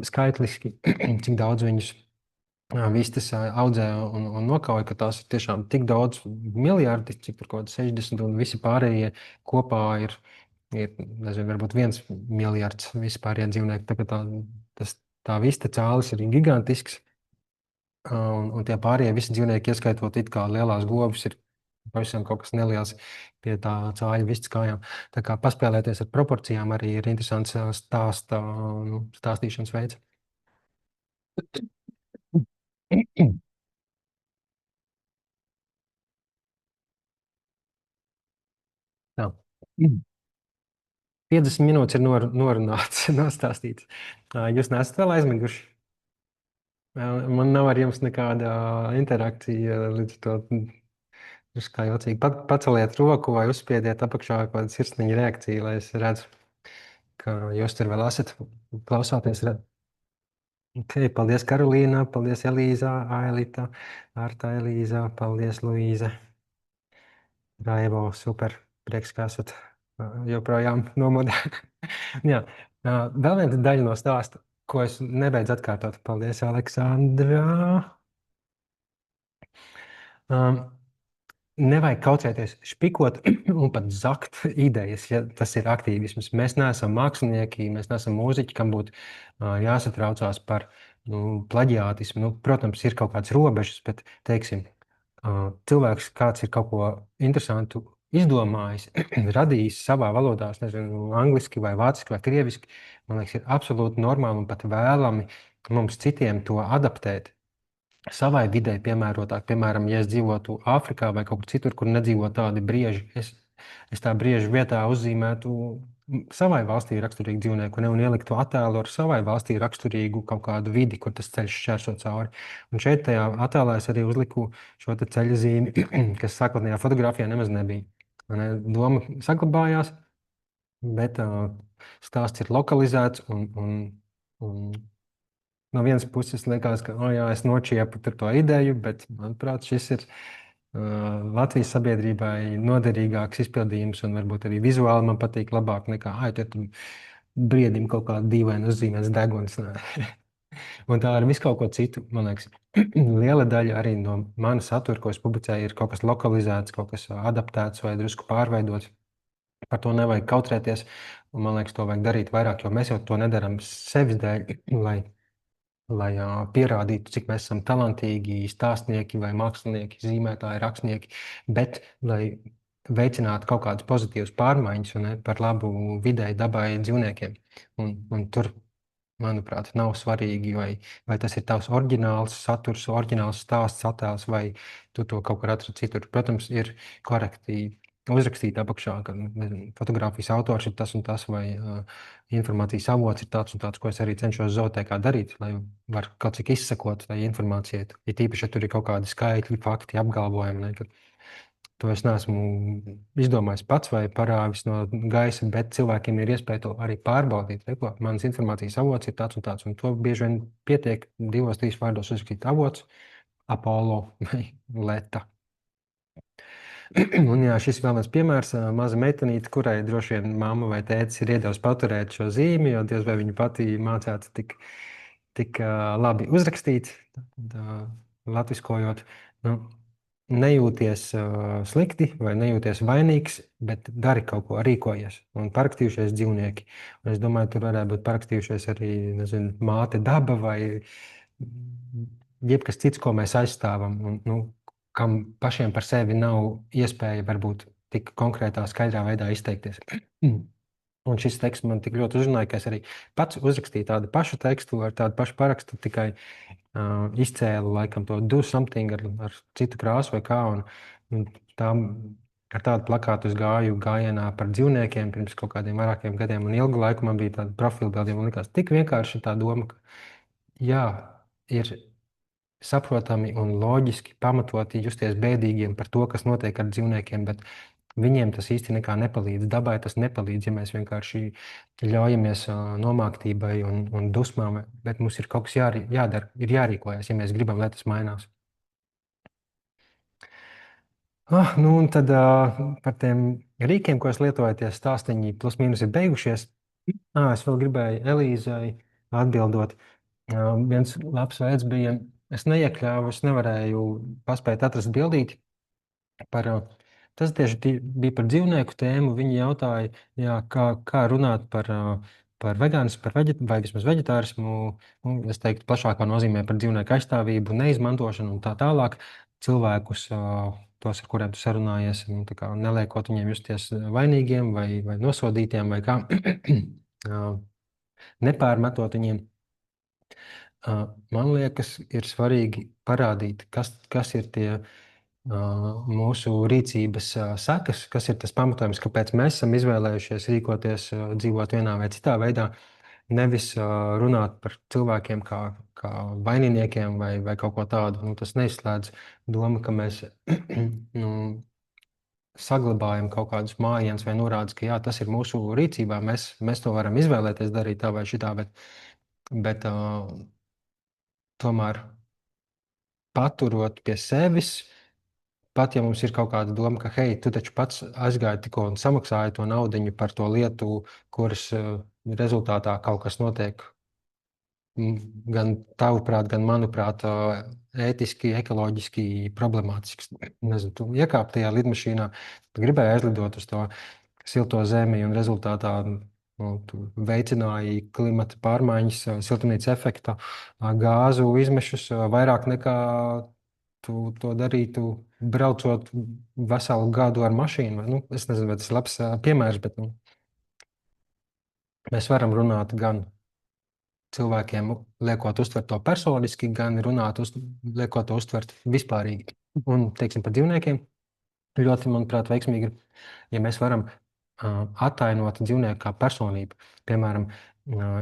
S1: skaitliski, cik daudz viņus vistas audzē un nokauja, ka tās ir tiešām tik daudz miljardi, cik tur kaut 60, un visi pārējie kopā ir nezinu, varbūt 1 miljards visi pārējie dzīvnieki. Tā vista cālis ir gigantisks. Un tie pārējie visi dzīvnieki, ieskaitot it kā lielās govis, ir pavisam kaut kas neliels pie tā cāļa vistas kājām. Tā kā paspēlēties ar proporcijām arī ir interesants stāstīšanas veids. Tā. 50 minūtes ir norunāts, nostāstīts. Jūs neesat vēl aizmiguši? Man nav ar jums nekāda interakcija, līdz to kā jocīgi. Paceliet roku vai uzspiediet apakšā kaut kādu sirsniņu reakciju, lai es redzu, ka jūs tur vēl esat, klausāties. Okay, paldies, Karolīna, paldies, Elīza, Ailita, Arta, Elīza, paldies, Luīze. Raivo, super, prieks, ka esat joprojām nomodā. Jā, vēl viena daļa no stāsta, ko es nebeidzu atkārtot. Paldies, Aleksandra. Nevajag kautrēties, špikot un pat zakt idejas, ja tas ir aktīvisms. Mēs neesam mākslinieki, mēs neesam mūziķi, kam būtu jāsatraucās par plaģiātismu. Protams, ir kaut kādas robežas, bet, teiksim, cilvēks kāds ir kaut ko interesantu izdomājis, radījis savā valodā, nezinu, angliski vai vāciski vai krieviski, man liekas, ir absolūti normāli un pat vēlami mums citiem to adaptēt savai videi piemērotāk. Piemēram, ja es dzīvotu Āfrikā vai kaut kur citur, kur nedzīvo tādi brieži, es tā briežu vietā uzzīmētu savai valstī raksturīgu dzīvnieku un ieliktu attēlu ar savai valstī raksturīgu kaut kādu vidi, kur tas ceļš šķērso cauri. Un šeit tajā attēlā es arī uzliku šo te ceļa zīmi, kas sākotnējā fotografijā nemaz nebija. Doma saglabājās, bet stāsts ir lokalizēts un no vienas puses liekas, ka jā, es nočiepu to ideju, bet, manuprāt, šis ir Latvijas sabiedrībai noderīgāks izpildījums un varbūt arī vizuāli man patīk labāk nekā briedim kaut kāda dīvaina uzzīmēts deguns. Un tā ar visu kaut ko citu, man liekas, liela daļa arī no mana satura, ko es publicēju, ir kaut kas lokalizēts, kaut kas adaptēts vai drusku pārveidots. Par to nevajag kautrēties, un man liekas, to vajag darīt vairāk, jo mēs jau to nedaram sevis dēļ, pierādītu, cik mēs esam talantīgi, stāstnieki vai mākslinieki, zīmētāji, rakstnieki, bet lai veicinātu kaut kādas pozitīvas pārmaiņas un par labu videi, dabai, dzīvniekiem. Un tur, manuprāt, nav svarīgi, vai tas ir tavs oriģināls saturs, oriģināls stāsts, attēls, vai tu to kaut kur atradi citur. Protams, ir korekti uzrakstīt apakšā, ka fotografijas autors ir tas un tas, vai informācijas avots ir tāds un tāds, ko es arī cenšos zootēkā darīt, lai var kaut cik izsekot tai informācijai. Ja tīpaši, ja tur ir kaut kādi skaitļi, fakti, apgalvojumi, ne, to es neesmu izdomājis pats vai parāvis no gaisa, bet cilvēkiem ir iespēja to arī pārbaudīt. Reko, mans informācijas avots ir tāds un tāds, un to bieži vien pietiek 2-3 vārdos uzrakstīt avots, Apollo vai Leta. Un jā, šis vēl viens piemērs, maza meitenīte, kurai droši vien mamma vai tētis ir iedevis paturēt šo zīmi, jo diez vai viņa pati mācētu tik labi uzrakstīt, latviskojot. Nu, nejūties slikti vai nejūties vainīgs, bet dari kaut ko, rīkojies. Un parakstījušies dzīvnieki. Un es domāju, tur varētu būt parakstījušies arī, nezinu, māte daba vai jebkas cits, ko mēs aizstāvam. Un, nu, kam pašiem par sevi nav iespēja varbūt tik konkrētā, skaidrā veidā izteikties. Un šis teksts man tik ļoti uzrunāja, ka es arī pats uzrakstīju tādu pašu tekstu ar tādu pašu parakstu, tikai izcēlu laikam to do something ar citu krāsu vai kā. Un ar tādu plakātu es gāju gājienā par dzīvniekiem pirms kaut kādiem vairākiem gadiem, un ilgu laiku man bija tāda profilbildi, man likās tik vienkārši tā doma, ka jā, ir saprotami un loģiski pamatoti justies bēdīgiem par to, kas notiek ar dzīvniekiem, bet viņiem tas īsti nekā nepalīdz. Dabai tas nepalīdz, ja mēs vienkārši ļaujamies nomāktībai un dusmām, bet mums ir kaut kas jādara, ir jārīkojas, ja mēs gribam, lai tas mainās. Nu un tad par tiem rīkiem, ko es lietoju, tie stāstiņi plus mīnus ir beigušies. Es vēl gribēju Elīzai atbildot. Viens labs veids bija, es neiekļāvu, es nevarēju paspēt atrast bildīti par, tas tieši bija par dzīvnieku tēmu. Viņi jautāja, jā, kā runāt par vegānismu, vai vismaz veģetārismu, es teiktu plašākā nozīmē par dzīvnieku aizstāvību, neizmantošanu un tā tālāk. Cilvēkus, tos, ar kuriem tu sarunājies, neliekot viņiem justies vainīgiem vai nosodītiem vai kā, nepārmetot viņiem. Man liekas, ir svarīgi parādīt, kas ir tie mūsu rīcības sekas, kas ir tas pamatojums, kāpēc mēs esam izvēlējušies rīkoties, dzīvot vienā vai citā veidā, nevis runāt par cilvēkiem kā vaininiekiem vai kaut ko tādu. Nu, tas neizslēdz domu, ka mēs saglabājam kaut kādus mājienus vai norādes, ka jā, tas ir mūsu rīcībā, mēs to varam izvēlēties darīt tā vai šitā, bet tomēr paturot pie sevis, pat ja mums ir kaut kāda doma, ka, hei, tu taču pats aizgāji tikko un samaksāji to naudiņu par to lietu, kuras rezultātā kaut kas notiek gan tavuprāt, gan manuprāt, ētiski, ekoloģiski problemātisks. Nezinu, tu iekāp tajā lidmašīnā, tu gribēji aizlidot uz to silto zemi un rezultātā tu veicināji klimata pārmaiņas, siltumnīca efekta, gāzu izmešus vairāk nekā tu to darītu, braucot veselu gadu ar mašīnu. Nu, es nezinu, vai tas ir labs piemērs, bet mēs varam runāt gan cilvēkiem, liekot uztvert to personiski, gan liekot to uztvert vispārīgi. Un, teiksim, par dzīvniekiem ļoti, manuprāt, veiksmīgi ir, ja mēs varam attainot dzīvnieku kā personību. Piemēram,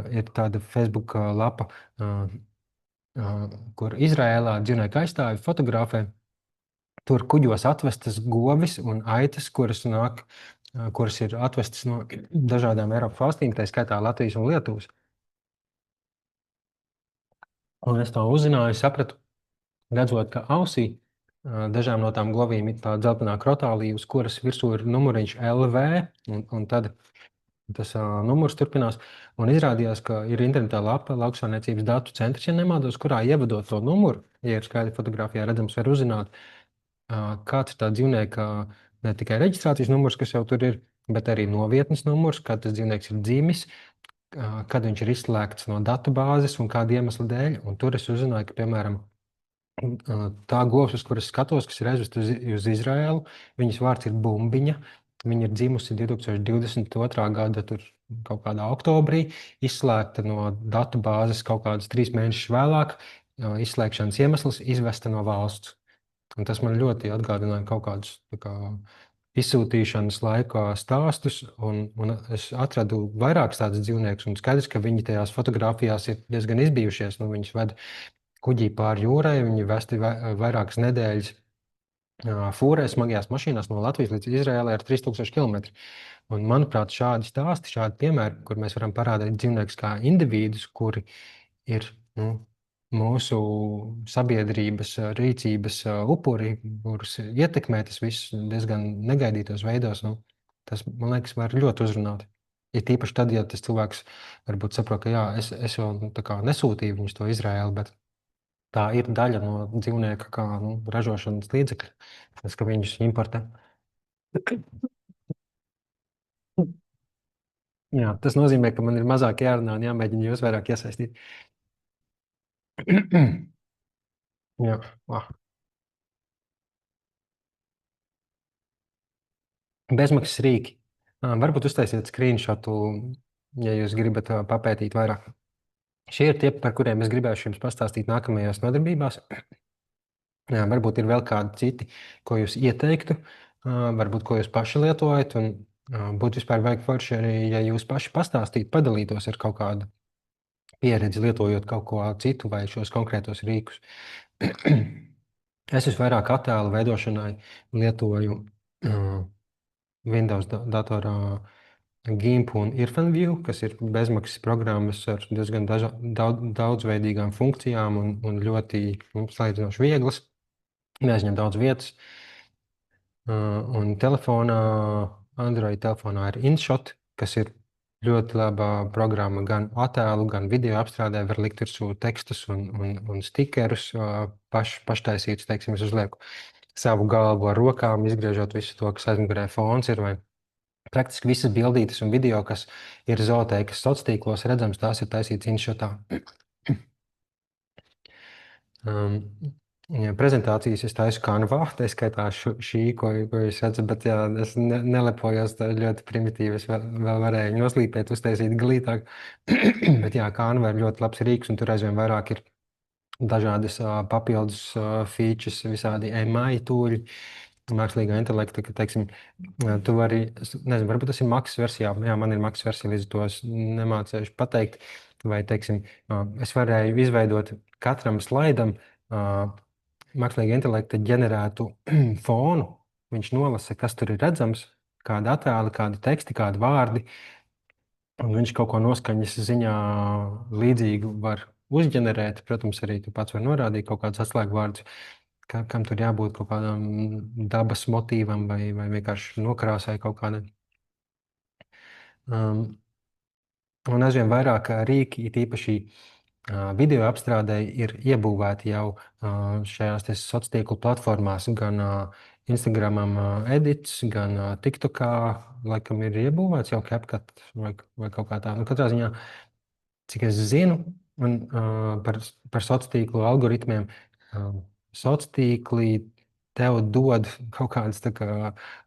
S1: ir tāda Facebook lapa, kur Izrēlā dzīvnieku aizstāvi fotografē. Tur kuģos atvestas govis un aitas, kuras ir atvestas no dažādām Eiropas valstīm, tā skaitā Latvijas un Lietuvas. Un es to uzzināju, sapratu, redzot, ka ausī dažām no tām govīm ir tā dzeltenā krotālija, uz kuras virsū ir numuriņš LV, un tad tas numurs turpinās. Un izrādījās, ka ir internetā lapa lauksaimniecības datu centrs, ja nemaldos, kurā ievadot to numuru, ja ir skaidri fotografijā redzams, var uzzināt, kāds ir tā dzīvnieka ne tikai reģistrācijas numurs, kas jau tur ir, bet arī novietnes numurs, kad tas dzīvnieks ir dzimis, kad viņš ir izslēgts no datu bāzes un kāda iemesla dēļ. Un tur es uzzināju, ka, piemēram, tā govs, uz kuras skatos, kas ir aizvesta uz Izraēlu, viņas vārds ir Bumbiņa. Viņa ir dzimusi 2022. gada kaut kādā oktobrī, izslēgta no datu bāzes kaut kādus 3 mēnešus vēlāk. Izslēgšanas iemesls - izvesta no valsts. Un tas man ļoti atgādināja kaut kādus izsūtīšanas laikā stāstus, un es atradu vairākus tādus dzīvniekus, un skaidrs, ka viņi tajās fotografijās ir diezgan izbijušies. Nu, viņus ved kuģī pāri jūrai, viņi vesti vairākas nedēļas fūrē, smagajās mašīnās no Latvijas līdz Izraēlai ar 3000 km. Un, manuprāt, šādi stāsti, šādi piemēri, kur mēs varam parādīt dzīvniekus kā individus, kuri ir mūsu sabiedrības rīcības upuri, kurus ietekmē tas viss diezgan negaidītos veidos. Tas, man liekas, var ļoti uzrunāt. Ir tīpaši tad, ja tas cilvēks varbūt saprot, ka jā, es jau nesūtīju viņus to Izraēlu, bet tā ir daļa no dzīvnieka ražošanas līdzekļa, tas, ka viņus importē. Jā, tas nozīmē, ka man ir mazāk jārunā un jāmēģina jūs vairāk iesaistīt. Jā. Bezmaksas rīki. Varbūt uztaisiet screenshotu, ja jūs gribat papētīt vairāk. Šie ir tie, par kuriem es gribēšu jums pastāstīt nākamajās nodarbībās. Jā, varbūt ir vēl kādi citi, ko jūs ieteiktu, varbūt ko jūs paši lietojat. Būtu vispār vajag forši arī, ja jūs paši pastāstītu, padalītos ar kaut kādu pieredzi, lietojot kaut ko citu vai šos konkrētos rīkus. Es visvairāk attēlu veidošanai lietoju Windows datorā GIMP un IrfanView, kas ir bezmaksas programmas ar diezgan daudzveidīgām funkcijām un ļoti salīdzinoši vieglas. Neaizņem daudz vietas. Un telefonā, Android telefonā ir InShot, kas ir ļoti laba programma gan attēlu, gan video apstrādē. Var likt virsū tekstus un stikerus paštaisītus. Teiksim, es uzlieku savu galvu ar rokām, izgriežot visu to, kas aizmugurē fons ir. Vai praktiski visas bildītes un video, kas ir zooteikas sociālos tīklos redzams, tās ir taisītas InShotā. Prezentācijas es taisu Canvā, tā skaitā šī, ko jūs redzat, bet jā, es nelepojos, tā ļoti primitīvi. Es vēl varēju noslīpēt, uztaisīt glītāk. Bet jā, Canva ir ļoti labs rīks, un tur aizvien vairāk ir dažādas papildus features, visādi MI tūļi, mākslīgā intelekta, ka, teiksim, tu vari, nezinu, varbūt tas ir maksas versijā. Jā, man ir maksas versija, līdz to es nemācējuši pateikt. Vai, teiksim, es varēju izveidot katram slaidam mākslīga intelekta ģenerētu fonu. Viņš nolasa, kas tur ir redzams, kādi attēli, kādi teksti, kādi vārdi. Un viņš kaut ko noskaņas ziņā līdzīgu var uzģenerēt. Protams, arī tu pats var norādīt kaut kādus atslēgvārdus, kam tur jābūt kaut kādam dabas motīvam vai vienkārši nokrāsai kaut kādam. Un aizvien vairāk rīki, it īpaši video apstrādēji, ir iebūvēti jau šajās sociālo tīklu platformās, gan Instagramam edits, gan TikTokā, laikam ir iebūvēts jau CapCut vai kaut kā tā. Katrā ziņā, cik es zinu, un par sociālo tīklu algoritmiem, sociālo tīkli tev dod kaut kādus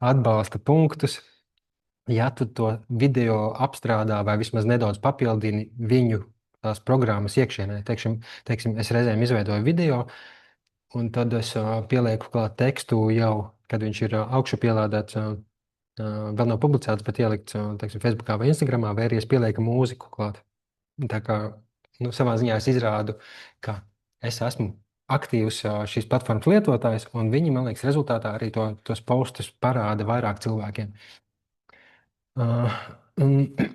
S1: atbalsta punktus. Ja tu to video apstrādā vai vismaz nedaudz papildini viņu tās programmas iekšienē, teiksim, es reizēm izveidoju video, un tad es pielieku klāt tekstu jau, kad viņš ir augšu pielādēts, vēl nav publicēts, bet ielikts, teiksim, Facebookā vai Instagramā, vai arī es pielieku mūziku klāt. Tā kā savā ziņā es izrādu, ka es esmu aktīvs šīs platformas lietotājs, un viņi, man liekas, rezultātā arī tos postus parāda vairāk cilvēkiem.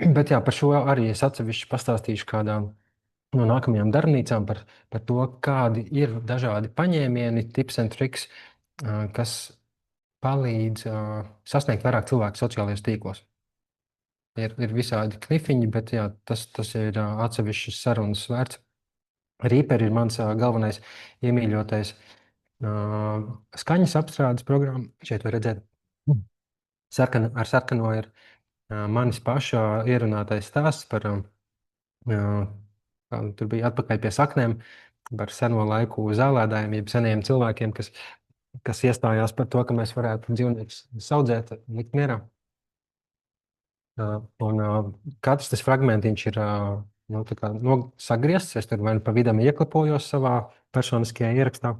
S1: Bet jā, par šo arī es atsevišķi pastāstīšu kādā no nākamajām darbnīcām par to, kādi ir dažādi paņēmieni, tips and tricks, kas palīdz sasniegt vairāk cilvēku sociālajos tīklos. Ir visādi knifiņi, bet jā, tas ir atsevišķas sarunas vērts. Reaper ir mans galvenais iemīļotais skaņas apstrādes programma. Šeit var redzēt, ar sarkano ir manis paša ierunātais stāsts par Tur bija atpakaļ pie saknēm par seno laiku zālēdājiem, jeb seniem cilvēkiem, kas iestājās par to, ka mēs varētu dzīvniekus audzēt, likt mierā. Un katrs tas fragmentiņš ir sagriezts. Es tur vai nu pa vidam ieklipojos savā personiskajā ierakstā,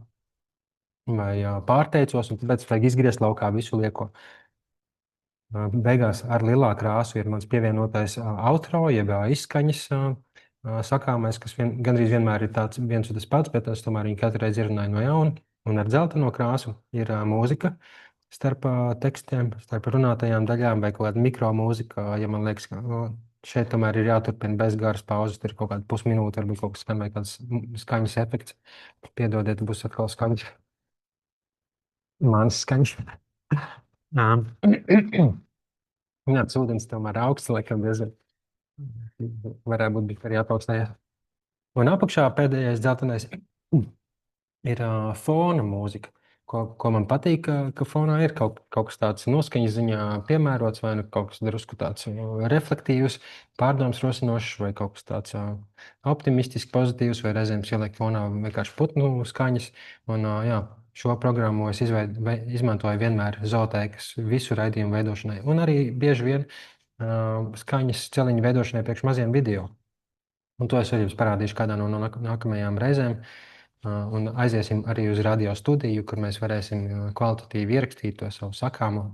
S1: vai pārteicos, un tāpēc vajag izgriezt laukā visu lieko. Beigās ar lilā krāsu ir mans pievienotais outro, jeb izskaņas sakāmais, kas gandrīz vienmēr ir tāds viens un tas pats, bet es tomēr viņu katru reizi ierunāju no jauna. Un ar dzelteno krāsu ir mūzika starp tekstiem, starp runātajām daļām vai kaut kāda mikromūzika. Ja man liekas, ka šeit tomēr ir jāturpina bez garas pauzes, tur ir kaut kāda pusminūte, varbūt kaut kas skan vai kāds skaņas efekts. Piedodiet, būs atkal skaņas. Mans skaņas. Jā, tas ūdens tomēr augsts, laikam, diezgan varētu būt bija arī apaugstējās. Un apakšā pēdējais dzeltenais ir fona mūzika, ko man patīk, ka fonā ir kaut kas tāds noskaņas ziņā piemērots, vai nu kaut kas drusku tāds reflektīvs, pārdoms rosinošs, vai kaut kas tāds optimistisks, pozitīvs, vai reizēm ieliek fonā vienkārši putnu skaņas. Un jā, šo programmu es izmantoju vienmēr zootēkas visu raidījumu veidošanai, un arī bieži vien skaņas celiņu veidošanai priekš maziem video. Un to es arī jums parādīšu kādā no nākamajām reizēm. Un aiziesim arī uz radio studiju, kur mēs varēsim kvalitatīvi ierakstīt to savu sakāmo.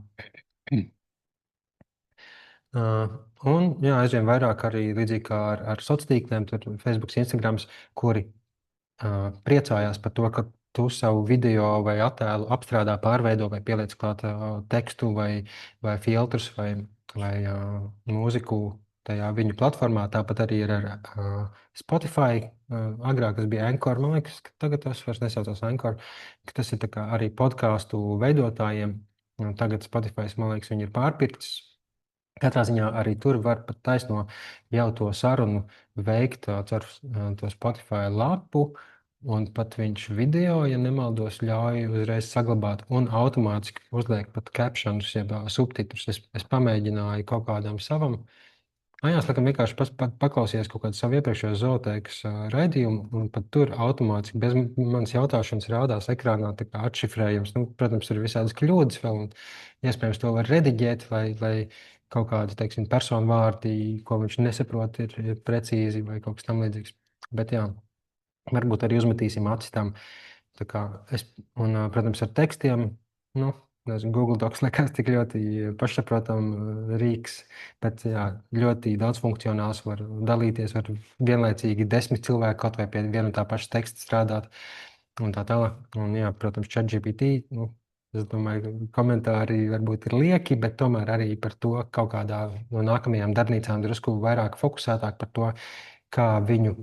S1: Un jā, aizvien vairāk arī līdzīgi kā ar sociāliem, tur Facebook, Instagram, kuri priecājās par to, ka tu savu video vai attēlu apstrādā, pārveido vai pieliec klāt tekstu vai filtrus vai mūziku tajā viņu platformā. Tāpat arī ir ar Spotify. Agrāk tas bija Anchor, man liekas, ka tagad tas vairs nesaucās Anchor, ka tas ir tā kā arī podcastu veidotājiem. Tagad Spotify, man liekas, viņi ir pārpirkts. Katrā ziņā arī tur var pat taisno jau to sarunu veikt caur to Spotify lapu, un pat viņš video, ja nemaldos, ļauj uzreiz saglabāt un automātiski uzliek pat captionus, jeb subtitrus. Es pamēģināju kaut kādam savam. Jā, es laikam vienkārši paklausījos kaut kādu savu iepriekšējo zootēkas raidījumu, un pat tur automātiski bez manas jautāšanas rādās ekrānā tā kā atšifrējums. Protams, tur ir visādas kļūdas vēl, un iespējams to var rediģēt, lai kaut kādi, teiksim, personu vārdi, ko viņš nesaprot, ir precīzi vai kaut kas tam līdzīgs. Bet jā, varbūt arī uzmetīsim acis tam. Protams, ar tekstiem, Google Docs liekas tik ļoti pašsaprotam rīks, bet jā, ļoti daudz funkcionāls, var dalīties, var vienlaicīgi 10 cilvēku kaut vai pie viena un tā paša teksta strādāt un tā tālāk. Un jā, protams, ChatGPT, es domāju, komentāri varbūt ir lieki, bet tomēr arī par to kaut kādā no nākamajām darbnīcām drusku vairāk fokusētāk par to, kā viņu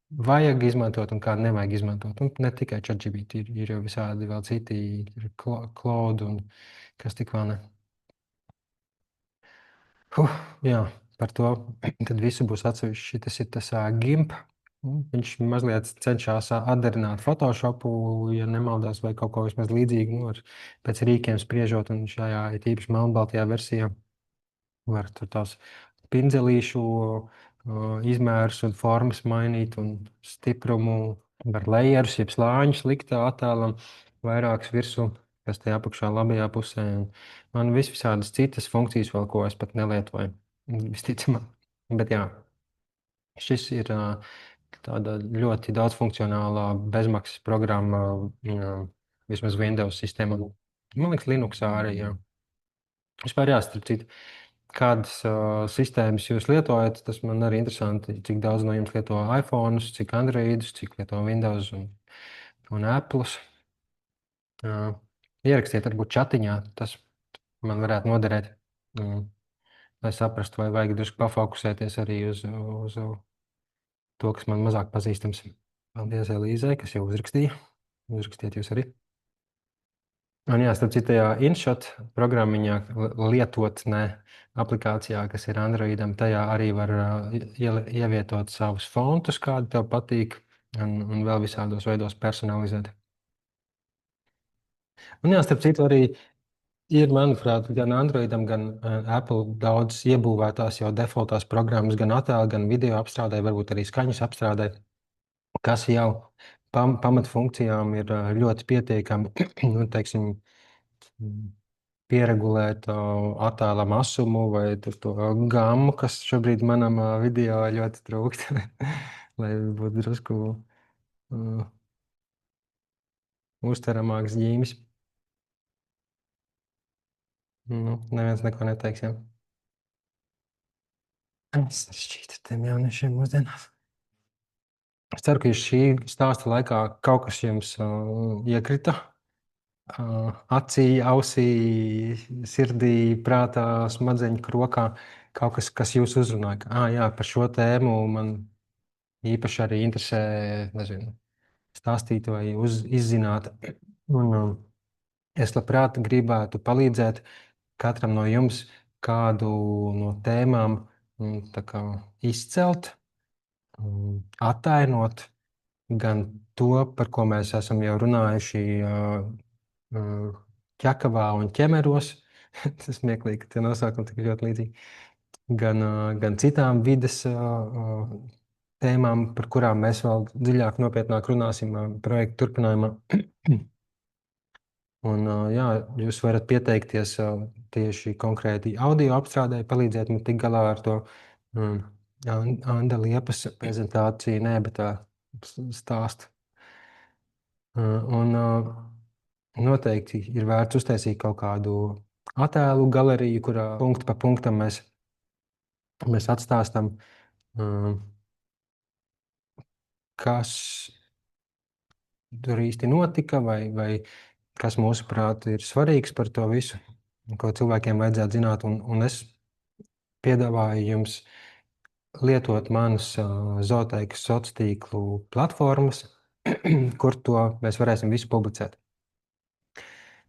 S1: vajag izmantot un kādu nevajag izmantot. Un ne tikai ChatGPT, ir jau visādi vēl citi, ir Claude un kas tik vēl ne. Jā, par to tad visu būs atsevišķi. Tas ir tas GIMP. Viņš mazliet cenšas atdarināt Photoshopu, ja nemaldās, vai kaut ko vismaz līdzīgu, pēc rīkiem spriežot, un šajā ir tīpaši melnbaltajā versijā var tur tās pinzelīšu izmērus un formas mainīt un stiprumu, var layerus, jeb slāņus likt attēlam vairākas virsū, kas tajā apakšā labajā pusē. Man visādas citas funkcijas vēl, ko es pat nelietoju, visticamāk. Bet jā, šis ir tāda ļoti daudzfunkcionālā bezmaksas programma, vismaz Windows sistēmā. Man liekas, Linuxā arī, jā. Vispār jā, starp citu. Kādas sistēmas jūs lietojat, tas man arī interesanti, cik daudz no jums lieto iPhones, cik Androidus, cik lieto Windows un Apples. Ierakstiet varbūt chatiņā, tas man varētu noderēt, lai saprastu, vai vajag drusku pafokusēties arī uz to, kas man mazāk pazīstams. Paldies Elīzai, kas jau uzrakstīja. Uzrakstiet jūs arī. Un jā, starp citu, InShot programmiņā lietotnē aplikācijā, kas ir Androidam, tajā arī var ievietot savus fontus, kādi tev patīk, un vēl visādos veidos personalizēt. Un jā, starp citu, arī Ir, manuprāt, gan Androidam, gan Apple daudz iebūvētās jau defaultās programmas, gan attēlu, gan video apstrādē, varbūt arī skaņas apstrādē, kas jau pamatfunkcijām ir ļoti pietiekami, nu, teiksim, pieregulēt attēla masumu vai to gammu, kas šobrīd manam video ļoti trūkst, lai būtu drusku uztveramāks ģīmis. Nu, neviens neko neteiks, ja? Es šķītu tiem jauniešiem mūsdienās. Es ceru, ka šī stāsta laikā kaut kas jums iekrita acī, ausī, sirdī, prātā, smadzeņu krokā. Kaut kas, kas jūs uzrunāja. Jā, par šo tēmu man īpaši arī interesē, nezinu, stāstīt vai izzināt. Un es labprāt gribētu palīdzēt katram no jums kādu no tēmām izcelt, attainot gan to, par ko mēs esam jau runājuši ķekavā un ķemeros. Tas smieklīgi, ka tie nosaukumi tik ļoti līdzīgi. Gan citām vides tēmām, par kurām mēs vēl dziļāk, nopietnāk runāsim projekta turpinājumā. Un, jā, jūs varat pieteikties tieši konkrēti audio apstrādē, palīdzēt man tik galā ar to Anda Liepas prezentāciju, bet tā stāstu. Un noteikti ir vērts uztaisīt kaut kādu attēlu galeriju, kurā punktu pa punktam mēs atstāstam, kas tur īsti notika vai kas mūsuprāt ir svarīgs par to visu, ko cilvēkiem vajadzētu zināt. Un es piedāvāju jums lietot manas Zooteikas sociālo tīklu platformas, kur to mēs varēsim visu publicēt.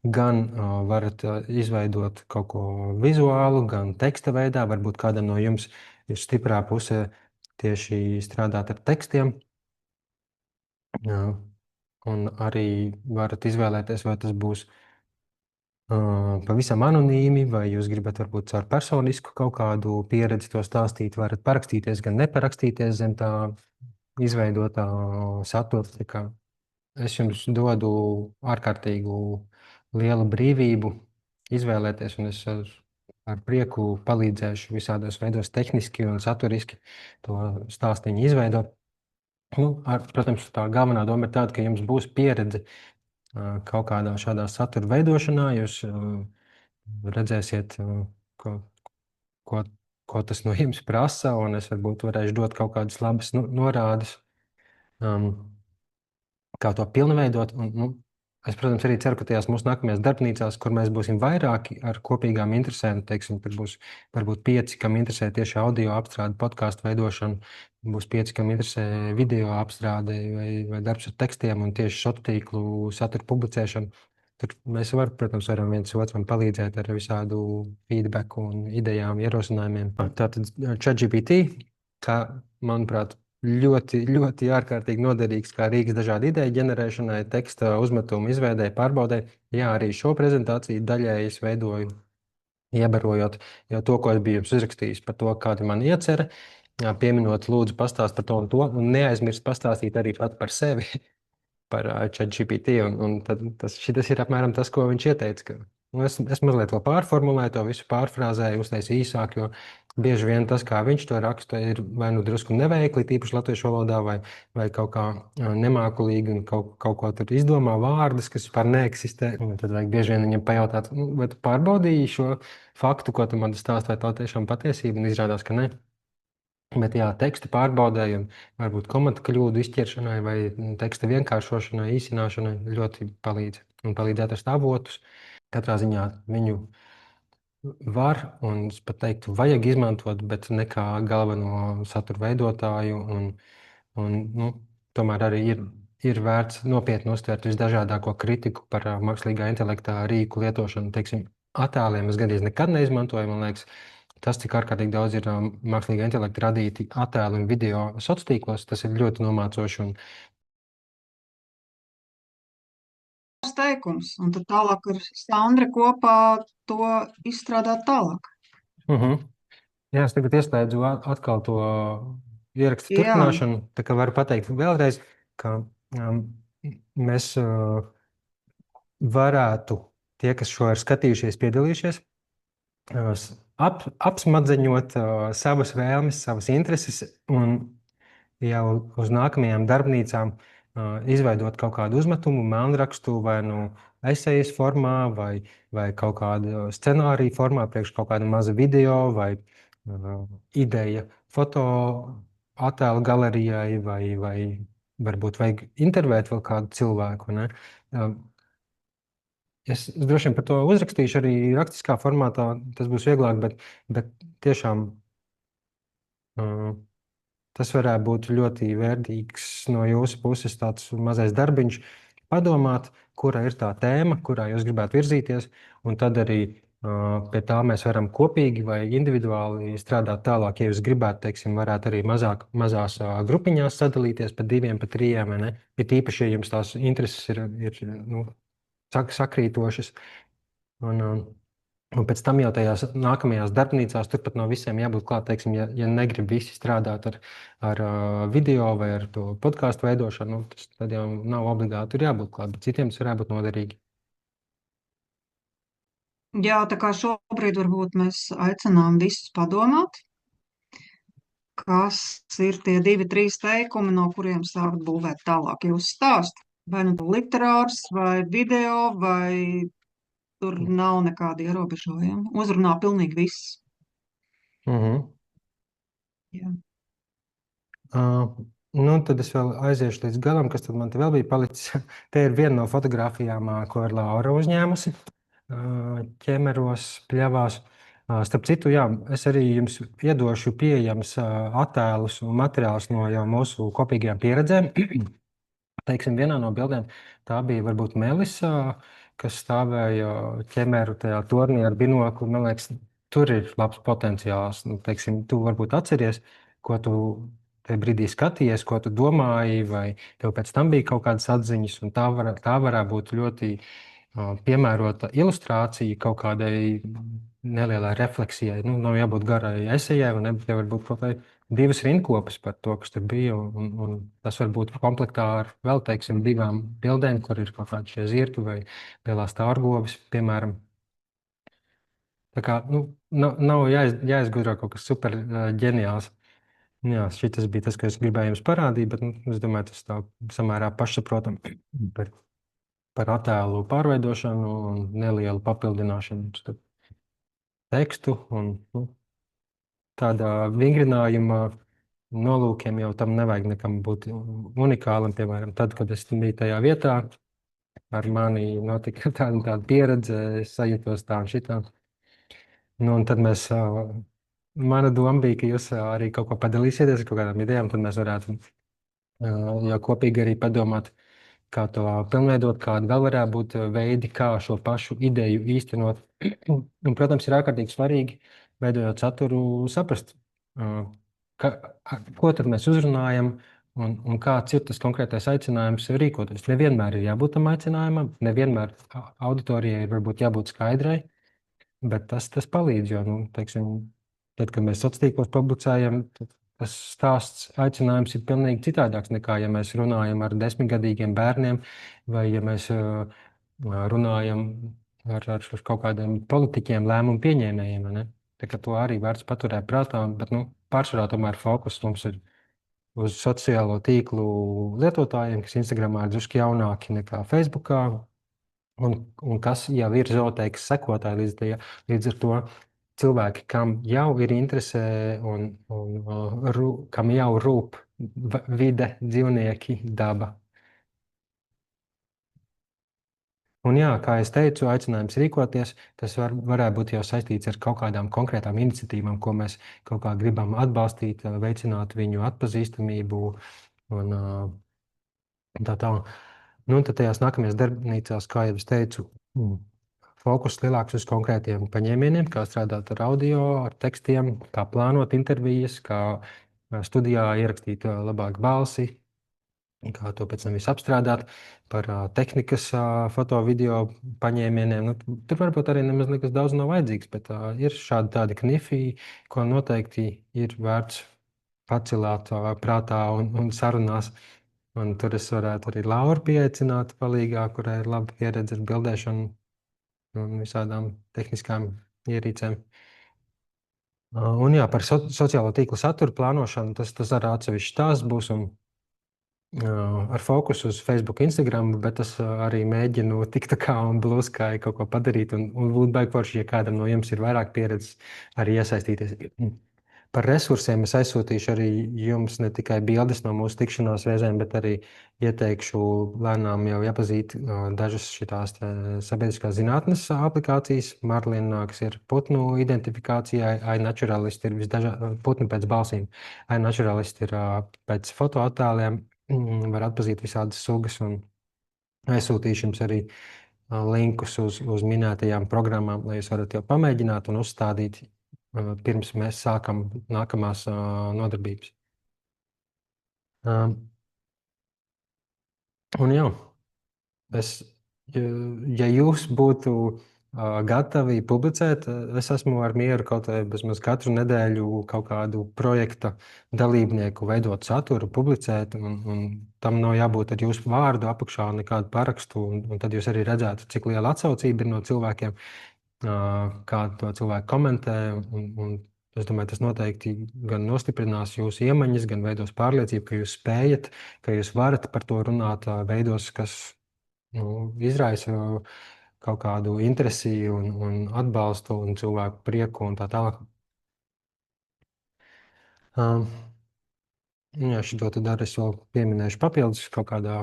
S1: Gan varat izveidot kaut ko vizuālu, gan teksta veidā. Varbūt kādam no jums ir stiprā puse tieši strādāt ar tekstiem. Un arī varat izvēlēties, vai tas būs pavisam anonīmi, vai jūs gribat varbūt caur personisku kaut kādu pieredzi to stāstīt. Varat parakstīties, gan neparakstīties zem tā izveidotā satura. Es jums dodu ārkārtīgu lielu brīvību izvēlēties, un es ar prieku palīdzēšu visādos veidos tehniski un saturiski to stāstiņu izveidot. Protams, tā galvenā doma ir tāda, ka jums būs pieredze kaut kādā šādā satura veidošanā. Jūs redzēsiet, ko tas no jums prasa, un es varbūt varēšu dot kaut kādas labas norādes, kā to pilnveidot. Es, protams, arī ceru, ka tajās mūsu nākamajās darbnīcās, kur mēs būsim vairāki ar kopīgām interesēm, teiksim, tur būs varbūt 5, kam interesē tieši audio apstrāde, podkāstu veidošana, būs 5, kam interesē video apstrāde vai darbs ar tekstiem un tieši sociālo tīklu satura publicēšanu. Tur mēs varam viens otram palīdzēt ar visādu feedbacku un idejām, ierosinājumiem. Tātad ChatGPT, kā, manuprāt, ļoti, ļoti ārkārtīgi noderīgs kā rīks dažādu ideju ģenerēšanai, teksta uzmetumu izveidēji, pārbaudēji. Jā, arī šo prezentāciju daļēji es veidoju, iebarojot jau to, ko es biju jums uzrakstījis par to, kāda man iecerē. Pieminot, lūdzu, pastāst par to un to, un neaizmirst pastāstīt arī pat par sevi, par ChatGPT. Tas ir apmēram tas, ko viņš ieteica. Es mazliet to pārformulēju, to visu pārfrāzēju, uztaisīju īsāk, jo bieži vien tas, kā viņš to raksta, ir vai nu drusku neveikli, tīpaši latviešu valodā, vai kaut kā nemākulīgi un kaut ko tur izdomā vārdus, kas vispār neeksistē. Un tad vajag bieži vien viņam pajautāt, vai tu pārbaudīji šo faktu, ko tu man stāst, vai tā tiešām patiesība, un izrādās, ka ne. Bet jā, teksta pārbaudēji un varbūt komatu kļūdu izķeršanai vai teksta vienkāršošanai, īsināšanai ļoti palīdz. Un palīdz atrast avotus. Katrā ziņā viņu var un es pat teiktu, vajag izmantot, bet ne kā galveno satura veidotāju. Tomēr arī ir vērts nopietni uztvert visdažādāko kritiku par mākslīgā intelekta rīku lietošanu. Teiksim, attēliem es gandrīz nekad neizmantoju, man liekas. Tas, cik ārkārtīgi daudz ir mākslīgā intelekta radīti attēli un video sociālos tīklos, tas ir ļoti nomācoši.
S5: teikums, un tad tālāk ar Sandra kopā to izstrādāt tālāk.
S1: Jā, es tagad ieslēdzu atkal to ierakstu
S5: Jā.
S1: turpināšanu. Tā kā varu pateikt vēlreiz, ka mēs varētu, tie, kas šo ir skatījušies, piedalījušies, apsmadzeņot savas vēlmes, savas intereses un jau uz nākamajām darbnīcām izveidot kaut kādu uzmetumu, melnrakstu vai esejas formā vai kaut kādu scenāriju formā, priekš kaut kāda maza video vai ideja foto attēlu galerijai vai varbūt vajag intervēt vēl kādu cilvēku. Ne? Es droši vien par to uzrakstīšu arī rakstiskā formātā, tas būs vieglāk, bet tiešām tas varētu būt ļoti vērtīgs no jūsu puses tāds mazais darbiņš, padomāt, kura ir tā tēma, kurā jūs gribētu virzīties, un tad arī pie tā mēs varam kopīgi vai individuāli strādāt tālāk. Ja jūs gribētu, teiksim, varētu arī mazās grupiņās sadalīties pa 2, pa 3, vai ne? Ir īpaši, ja jums tās intereses ir sakrītošas. Un pēc tam jau tajās nākamajās darbnīcās turpat no visiem jābūt klāt, teiksim, ja negrib visi strādāt ar video vai ar to podkāstu veidošanu, tad jau nav obligāti tur jābūt klāt, bet citiem tas varētu būt noderīgi.
S5: Jā, tā kā šobrīd varbūt mēs aicinām visus padomāt, kas ir tie 2, 3 teikumi, no kuriem sākt būvēt tālāk jūsu stāstu. Vai nu literārs, vai video, vai tur nav nekādi ierobežojumi. Uzrunā pilnīgi viss. Jā.
S1: Tad es vēl aiziešu līdz galam, kas tad man te vēl bija palicis. Te ir viena no fotogrāfijām, ko ir Laura uzņēmusi ķemeros, pļavās. Starp citu, jā, es arī jums iedošu pieejams attēlus un materiālus no jau mūsu kopīgajām pieredzēm. Teiksim, vienā no bildēm tā bija varbūt Melisa, kas stāvēja ķemeru tajā tornī ar binoklu. Man liekas, tur ir labs potenciāls. Teiksim, tu varbūt atceries, ko tu tajā brīdī skatījies, ko tu domāji, vai tev pēc tam bija kaut kādas atziņas, un tā varētu būt ļoti piemērota ilustrācija kaut kādai nelielai refleksijai. Nav jābūt garai esejai, vai ne, bet varbūt kaut vai 2 rindkopas par to, kas tur bija, un tas var būt komplektā ar vēl, teiksim, 2 bildēm, kur ir kaut kādi šie zirgi vai lielās tārgovis, piemēram. Tā kā, nav jāizgudro kaut kas super ģeniāls. Jā, šitas bija tas, ko es gribēju jums parādīt, bet es domāju, tas tā samērā pašsaprotam par attēlu pārveidošanu un nelielu papildināšanu tekstu un tādā vingrinājuma nolūkiem jau tam nevajag nekam būt unikālam. Piemēram, tad, kad es biju tajā vietā, ar mani notika tāda pieredze, es sajūtos tā un šitā. Un tad mana doma bija, ka jūs arī kaut ko padalīsieties ar kaut kādām idejām, tad mēs varētu jau kopīgi arī padomāt, kā to pilnveidot, kādi vēl varētu būt veidi, kā šo pašu ideju īstenot. Un, protams, ir ārkārtīgi svarīgi, veidojot saturu, saprast, ko tad mēs uzrunājam un kāds ir tas konkrētais aicinājums rīkoties. Nevienmēr ir jābūt tam aicinājumam, nevienmēr auditorijai ir varbūt jābūt skaidrai, bet tas palīdz, jo, teiksim, tad, kad mēs sociālos tīklos publicējam, tas stāsts, aicinājums ir pilnīgi citādāks nekā, ja mēs runājam ar 10-gadīgiem bērniem vai ja mēs runājam ar kaut kādiem politiķiem, lēmumu pieņēmējiem. Ne? Tā kā to arī vērts paturēt prātā, bet pārsvarā tomēr fokus mums ir uz sociālo tīklu lietotājiem, kas Instagramā ir drusku jaunāki nekā Facebookā, un kas jau ir zooteikas sekotāji līdz ar to. Cilvēki, kam jau ir interese un kam jau rūp vide, dzīvnieki, daba. Un jā, kā es teicu, aicinājums rīkoties, tas varētu būt jau saistīts ar kaut kādām konkrētām iniciatīvām, ko mēs kaut kā gribam atbalstīt, veicināt viņu atpazīstamību un tā. Tad tajās nākamajās darbnīcās, kā jau es teicu, fokus lielāks uz konkrētiem paņēmieniem, kā strādāt ar audio, ar tekstiem, kā plānot intervijas, kā studijā ierakstīt labāk balsi, kā to pēc tam visu apstrādāt, par tehnikas, foto, video paņēmieniem. Nu, tur varbūt arī nemaz nekas daudz nav vajadzīgs, bet ir šādi tādi knifi, ko noteikti ir vērts pacilāt prātā un sarunās. Un tur es varētu arī Lauru pieaicināt palīgā, kurai ir laba pieredze ar bildēšanu un visādām tehniskām ierīcēm. Un jā, par sociālo tīklu satura plānošanu tas arī atsevišķi tās būs. Ar fokusu uz Facebook, Instagram, bet es arī mēģinu tikt kā un blūzkai kaut ko padarīt. Un būtu baigi forši, ja kādam no jums ir vairāk pieredzes, arī iesaistīties. Par resursiem es aizsūtīšu arī jums ne tikai bildes no mūsu tikšanās reizēm, bet arī ieteikšu lēnām jau iepazīt dažas šitās sabiedriskās zinātnes aplikācijas. Marlina, kas ir putnu identifikācijai, iNaturalist ir putnu pēc balsīm, iNaturalist ir pēc fotoattēliem. Var atpazīt visādas sugas un aizsūtīšu jums arī linkus uz minētajām programmām, lai jūs varat jau pamēģināt un uzstādīt, pirms mēs sākam nākamās nodarbības. Un jā, ja jūs būtu gatavi publicēt, es esmu ar mieru kaut vai bezmaz katru nedēļu kaut kādu projekta dalībnieku veidot saturu, publicēt, un tam nav jābūt ar jūsu vārdu apakšā, nekādu parakstu, un tad jūs arī redzētu, cik liela atsaucība ir no cilvēkiem, kā to cilvēku komentē, un es domāju, tas noteikti gan nostiprinās jūsu iemaņas, gan veidos pārliecību, ka jūs spējat, ka jūs varat par to runāt veidos, kas izraisa kaut kādu interesi un atbalstu un cilvēku prieku un tā tālāk. Jā, šito tad arī es vēl pieminēšu papildus kaut kādā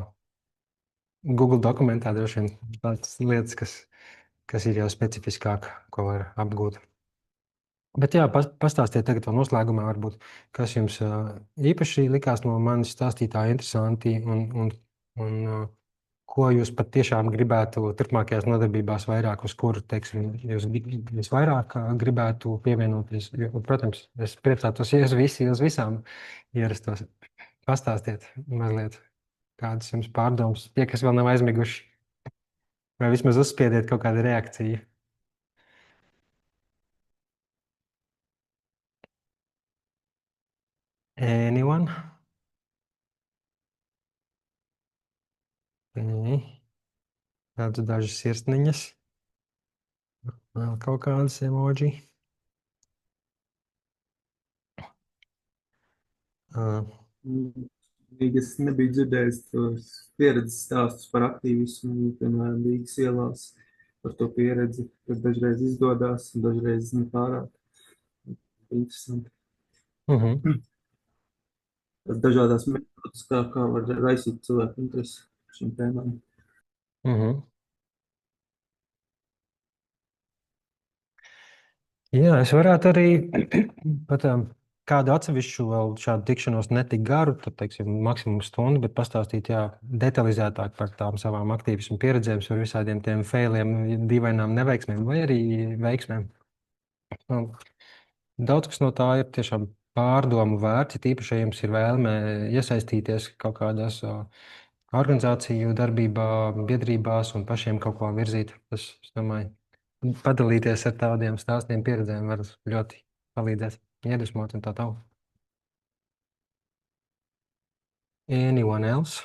S1: Google dokumentā, droši vien tādas lietas, kas ir jau specifiskāk, ko var apgūt. Bet jā, pastāstiet tagad vēl noslēgumā varbūt, kas jums īpaši likās no manis stāstītā interesanti un ko jūs pat tiešām gribētu turpmākajās nodarbībās vairāk, uz kuru, teiksim, jūs visvairāk gribētu pievienoties. Protams, es priecātos, ja uz visām ierastos. Pastāstiet mazliet, kādas jums pārdomas, tie, kas vēl nav aizmiguši, vai vismaz uzspiediet kaut kādu reakciju. Anyone? Nē. Redzu dažas sirsniņas. Vēl kaut kādas emoji.
S4: Es nebiju dzirdējis tos pieredzes stāstus par aktīvismu, piemēram, Rīgas ielās, par to pieredzi, kas dažreiz izdodas un dažreiz nepārāk. Interesanti. Tas dažādās metodas, kā var raisīt cilvēku interesi šīm tēmām.
S1: Jā, es varētu arī pat kādu atsevišķu vēl šādu tikšanos netik garu, tad, teiksim, maksimums stundu, bet pastāstīt, jā, detalizētāk par tām savām aktīvismu pieredzēm, par visādiem tiem failiem, dīvainām neveiksmēm vai arī veiksmēm. Daudz kas no tā ir tiešām pārdomu vērts, tīpaši, ja jums ir vēlme iesaistīties kaut kādās organizāciju darbībā, biedrībās un pašiem kaut ko virzīt. Es domāju, padalīties ar tādiem stāstiem, pieredzēm var ļoti palīdzēt, iedvesmot un tā tālāk. Anyone else?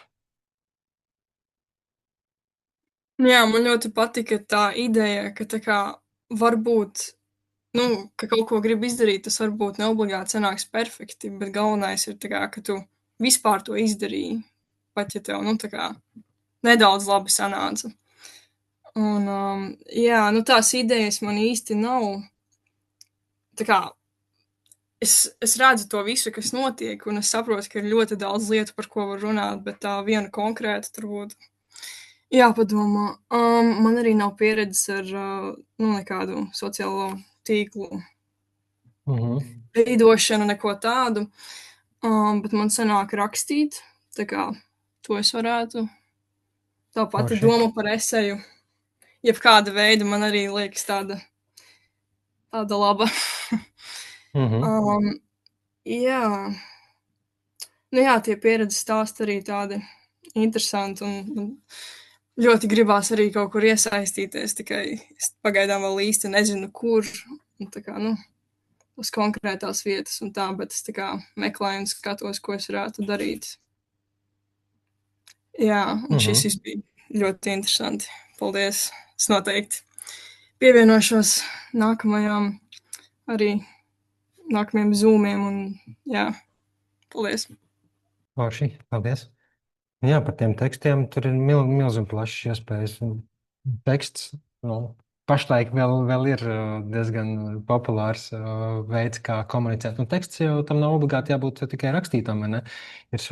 S2: Jā, man ļoti patika tā ideja, ka tā kā varbūt, ka kaut ko grib izdarīt, tas varbūt neobligāti sanāks perfekti, bet galvenais ir tā kā, ka tu vispār to izdarīji, pat ja tev, tā kā nedaudz labi sanāca. Un, jā, tās idejas man īsti nav. Tā kā es redzu to visu, kas notiek, un es saprotu, ka ir ļoti daudz lietu, par ko var runāt, bet tā viena konkrēta tur būtu jāpadomā. Man arī nav pieredzes ar nekādu sociālo tīklu veidošanu, neko tādu, bet man sanāk rakstīt, tā kā to es varētu. Tā pati doma par eseju. Jebkāda veida man arī liekas tāda laba. Jā. Jā, tie pieredzes stāsti arī tādi interesanti un ļoti gribās arī kaut kur iesaistīties, tikai es pagaidām vēl īsti nezinu, kur, un tā kā, uz konkrētās vietas un tā, bet es tā kā meklēju un skatos, ko es varētu darīt. Jā, un šis viss bija ļoti interesanti. Paldies! Es noteikti pievienošos nākamajiem zūmiem un jā, paldies!
S1: Forši, paldies! Jā, par tiem tekstiem tur ir milzīgi plašs iespējas. Teksts pašlaik vēl ir diezgan populārs veids, kā komunicēt. Un teksts jau tam nav obligāti jābūt tikai rakstītam, vai ne? Ir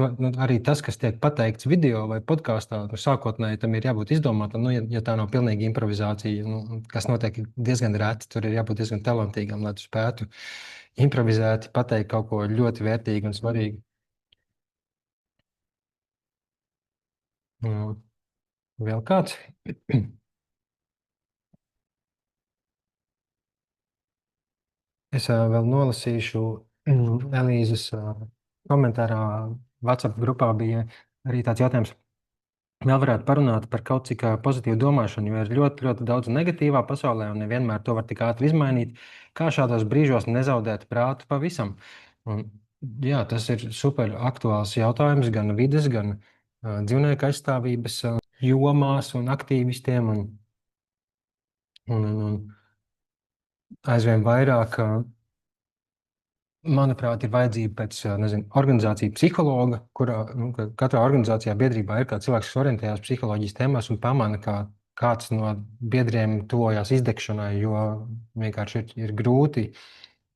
S1: arī tas, kas tiek pateikts video vai podkāstā, sākotnēji tam ir jābūt izdomātam. Ja tā nav pilnīga improvizācija, kas notiek diezgan reti, tur ir jābūt diezgan talantīgam, lai tu spētu improvizēt, pateikt kaut ko ļoti vērtīgu un svarīgu. Vēl kāds? Es vēl nolasīšu Elīzes komentārā. WhatsApp grupā bija arī tāds jautājums. Vēl varētu parunāt par kaut cik pozitīvu domāšanu, jo ir ļoti, ļoti daudz negatīvā pasaulē, un nevienmēr to var tik ātri izmainīt. Kā šādos brīžos nezaudēt prātu pavisam? Un, jā, tas ir super aktuāls jautājums gan vides, gan dzīvnieku aizstāvības jomās un aktīvistiem. Un aizvien vairāk, manuprāt, ir vajadzība pēc organizāciju psihologa, kurā katrā organizācijā, biedrībā ir kāds cilvēks, kas orientējās psiholoģijas tēmās un pamana, kā kāds no biedriem tuvojās izdegšanai, jo vienkārši ir grūti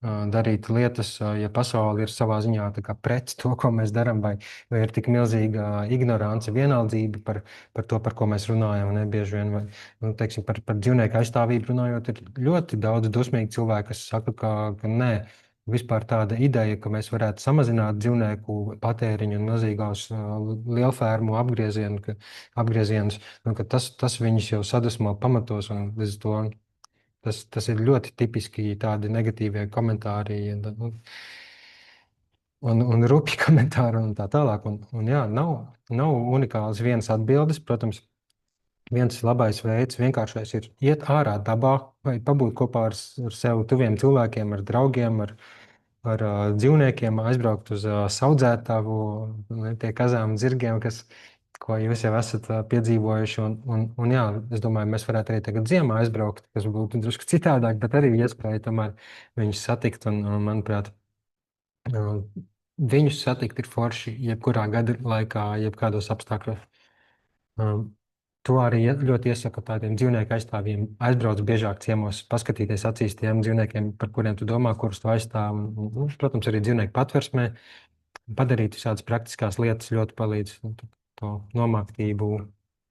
S1: darīt lietas, ja pasaule ir savā ziņā pret to, ko mēs darām, vai ir tik milzīga ignorance, vienaldzība par to, par ko mēs runājam. Ne? Bieži vien, teiksim, par dzīvnieku aizstāvību runājot, ir ļoti daudz dusmīgi cilvēki, kas saka, ka nē, vispār tāda ideja, ka mēs varētu samazināt dzīvnieku patēriņu un milzīgos lielfermu apgriezienus, ka tas viņus jau sadusmo pamatos, un līdz to tas ir ļoti tipiski tādi negatīvie komentāri un rupji komentāri un tā tālāk. Un jā, nav unikāls vienas atbildes. Protams, viens labais veids, vienkāršais ir iet ārā dabā vai pabūt kopā ar sev tuviem cilvēkiem, ar draugiem, ar dzīvniekiem, aizbraukt uz saudzētavu, pie kazām, zirgiem, ko jūs jau esat piedzīvojuši. Un jā, es domāju, mēs varētu arī tagad ziemā aizbraukt, kas būtu drusku citādāk, bet arī iespēja tomēr viņus satikt. Un manuprāt, viņus satikt ir forši jebkurā gada laikā, jebkādos apstākļos. To arī ļoti iesaku tādiem dzīvnieku aizstāvjiem. Aizbrauc biežāk ciemos, paskatīties acīs tiem dzīvniekiem, par kuriem tu domā, kurus tu aizstāv. Un, protams, arī dzīvnieku patversmē padarīt visādas praktiskās lietas ļoti palīdz to nomāktību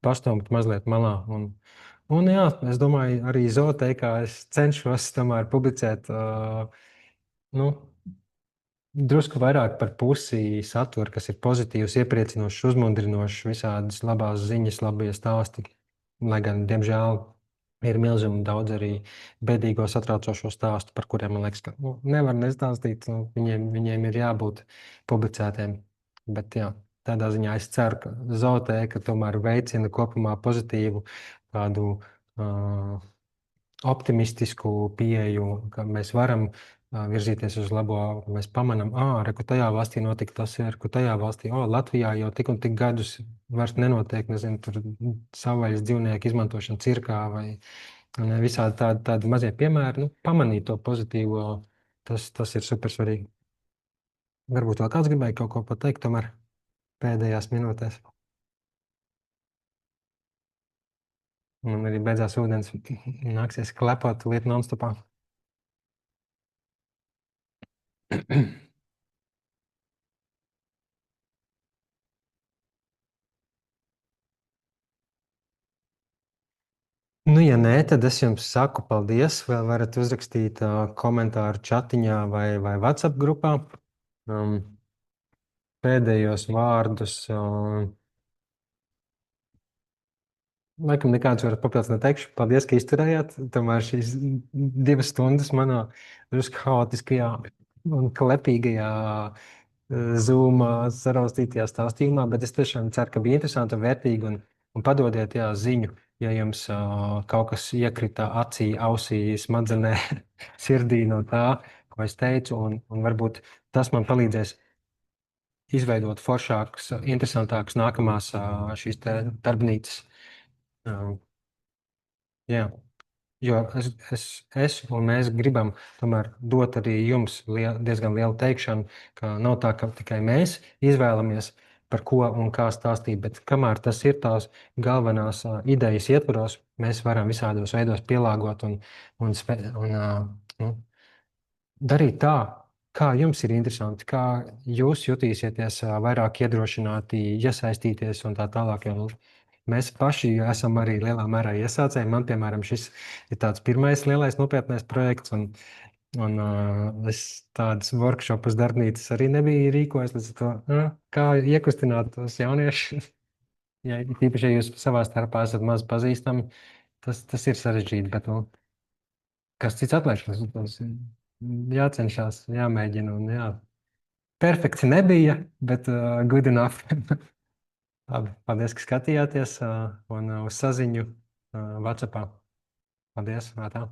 S1: pastumt mazliet malā. Un jā, es domāju, arī zooteikā es cenšos tomēr publicēt drusku vairāk par pusi satura, kas ir pozitīvs, iepriecinošs, uzmundrinošs, visādas labās ziņas, labie stāsti. Lai gan, diemžēl, ir milzīgi daudz arī bēdīgo, satraucošo stāstu, par kuriem man liekas, ka nevar nestāstīt. Viņiem ir jābūt publicētiem. Bet jā, tādā ziņā es ceru, ka zootēka tomēr veicina kopumā pozitīvu tādu optimistisku pieeju, ka mēs varam virzīties uz labo. Mēs pamanām, ka tajā valstī notika tas, ka tajā valstī, Latvijā jau tik un tik gadus vairs nenotiek, nezinu, tur savvaļas dzīvnieku izmantošana cirkā vai visādi tādi mazie piemēri. Pamanīt to pozitīvo, tas ir super svarīgi. Varbūt vēl kāds gribēja kaut ko pateikt, tomēr pēdējās minūtēs. Man arī beidzās ūdens, nāksies klepot lietu nonstopā. Ja nē, tad es jums saku paldies. Vēl varat uzrakstīt komentāru chatiņā vai WhatsApp grupā. Pēdējos vārdus. Laikam nekādus varat papildus neteikšu. Paldies, ka izturējāt. Tomēr šīs 2 stundas manā drusku haotiskajā un klepīgajā Zoom saraustītajā stāstījumā, bet es tiešām ceru, ka bija interesanti un vērtīgi un padodiet ziņu, ja jums kaut kas iekrita acī, ausī, smadzenē, sirdī no tā, ko es teicu, un varbūt tas man palīdzēs izveidot foršākas, interesantākas nākamās šīs te darbnīcas. Jā. Jo es un mēs gribam tomēr dot arī jums diezgan lielu teikšanu, ka nav tā, ka tikai mēs izvēlamies, par ko un kā stāstīt, bet kamēr tas ir tās galvenās idejas ietvaros, mēs varam visādos veidos pielāgot un darīt tā, kā jums ir interesanti, kā jūs jutīsieties vairāk iedrošināti, iesaistīties un tā tālāk. Jo mēs paši esam arī lielā mērā iesācēji. Man, piemēram, šis ir tāds pirmais lielais nopietnais projekts, un es tādus workshopus darbnīcas arī nebiju rīkojis, līdz ar to, kā iekustināt tos jauniešus. Ja, tīpaši, ja jūs savā starpā esat maz pazīstami, tas ir sarežģīti, bet kas cits atliek? Tas jācenšas, jāmēģina. Un, jā. Perfekts nebija, bet good enough. Labi, paldies, ka skatījāties un uz saziņu WhatsAppā. Paldies, tā.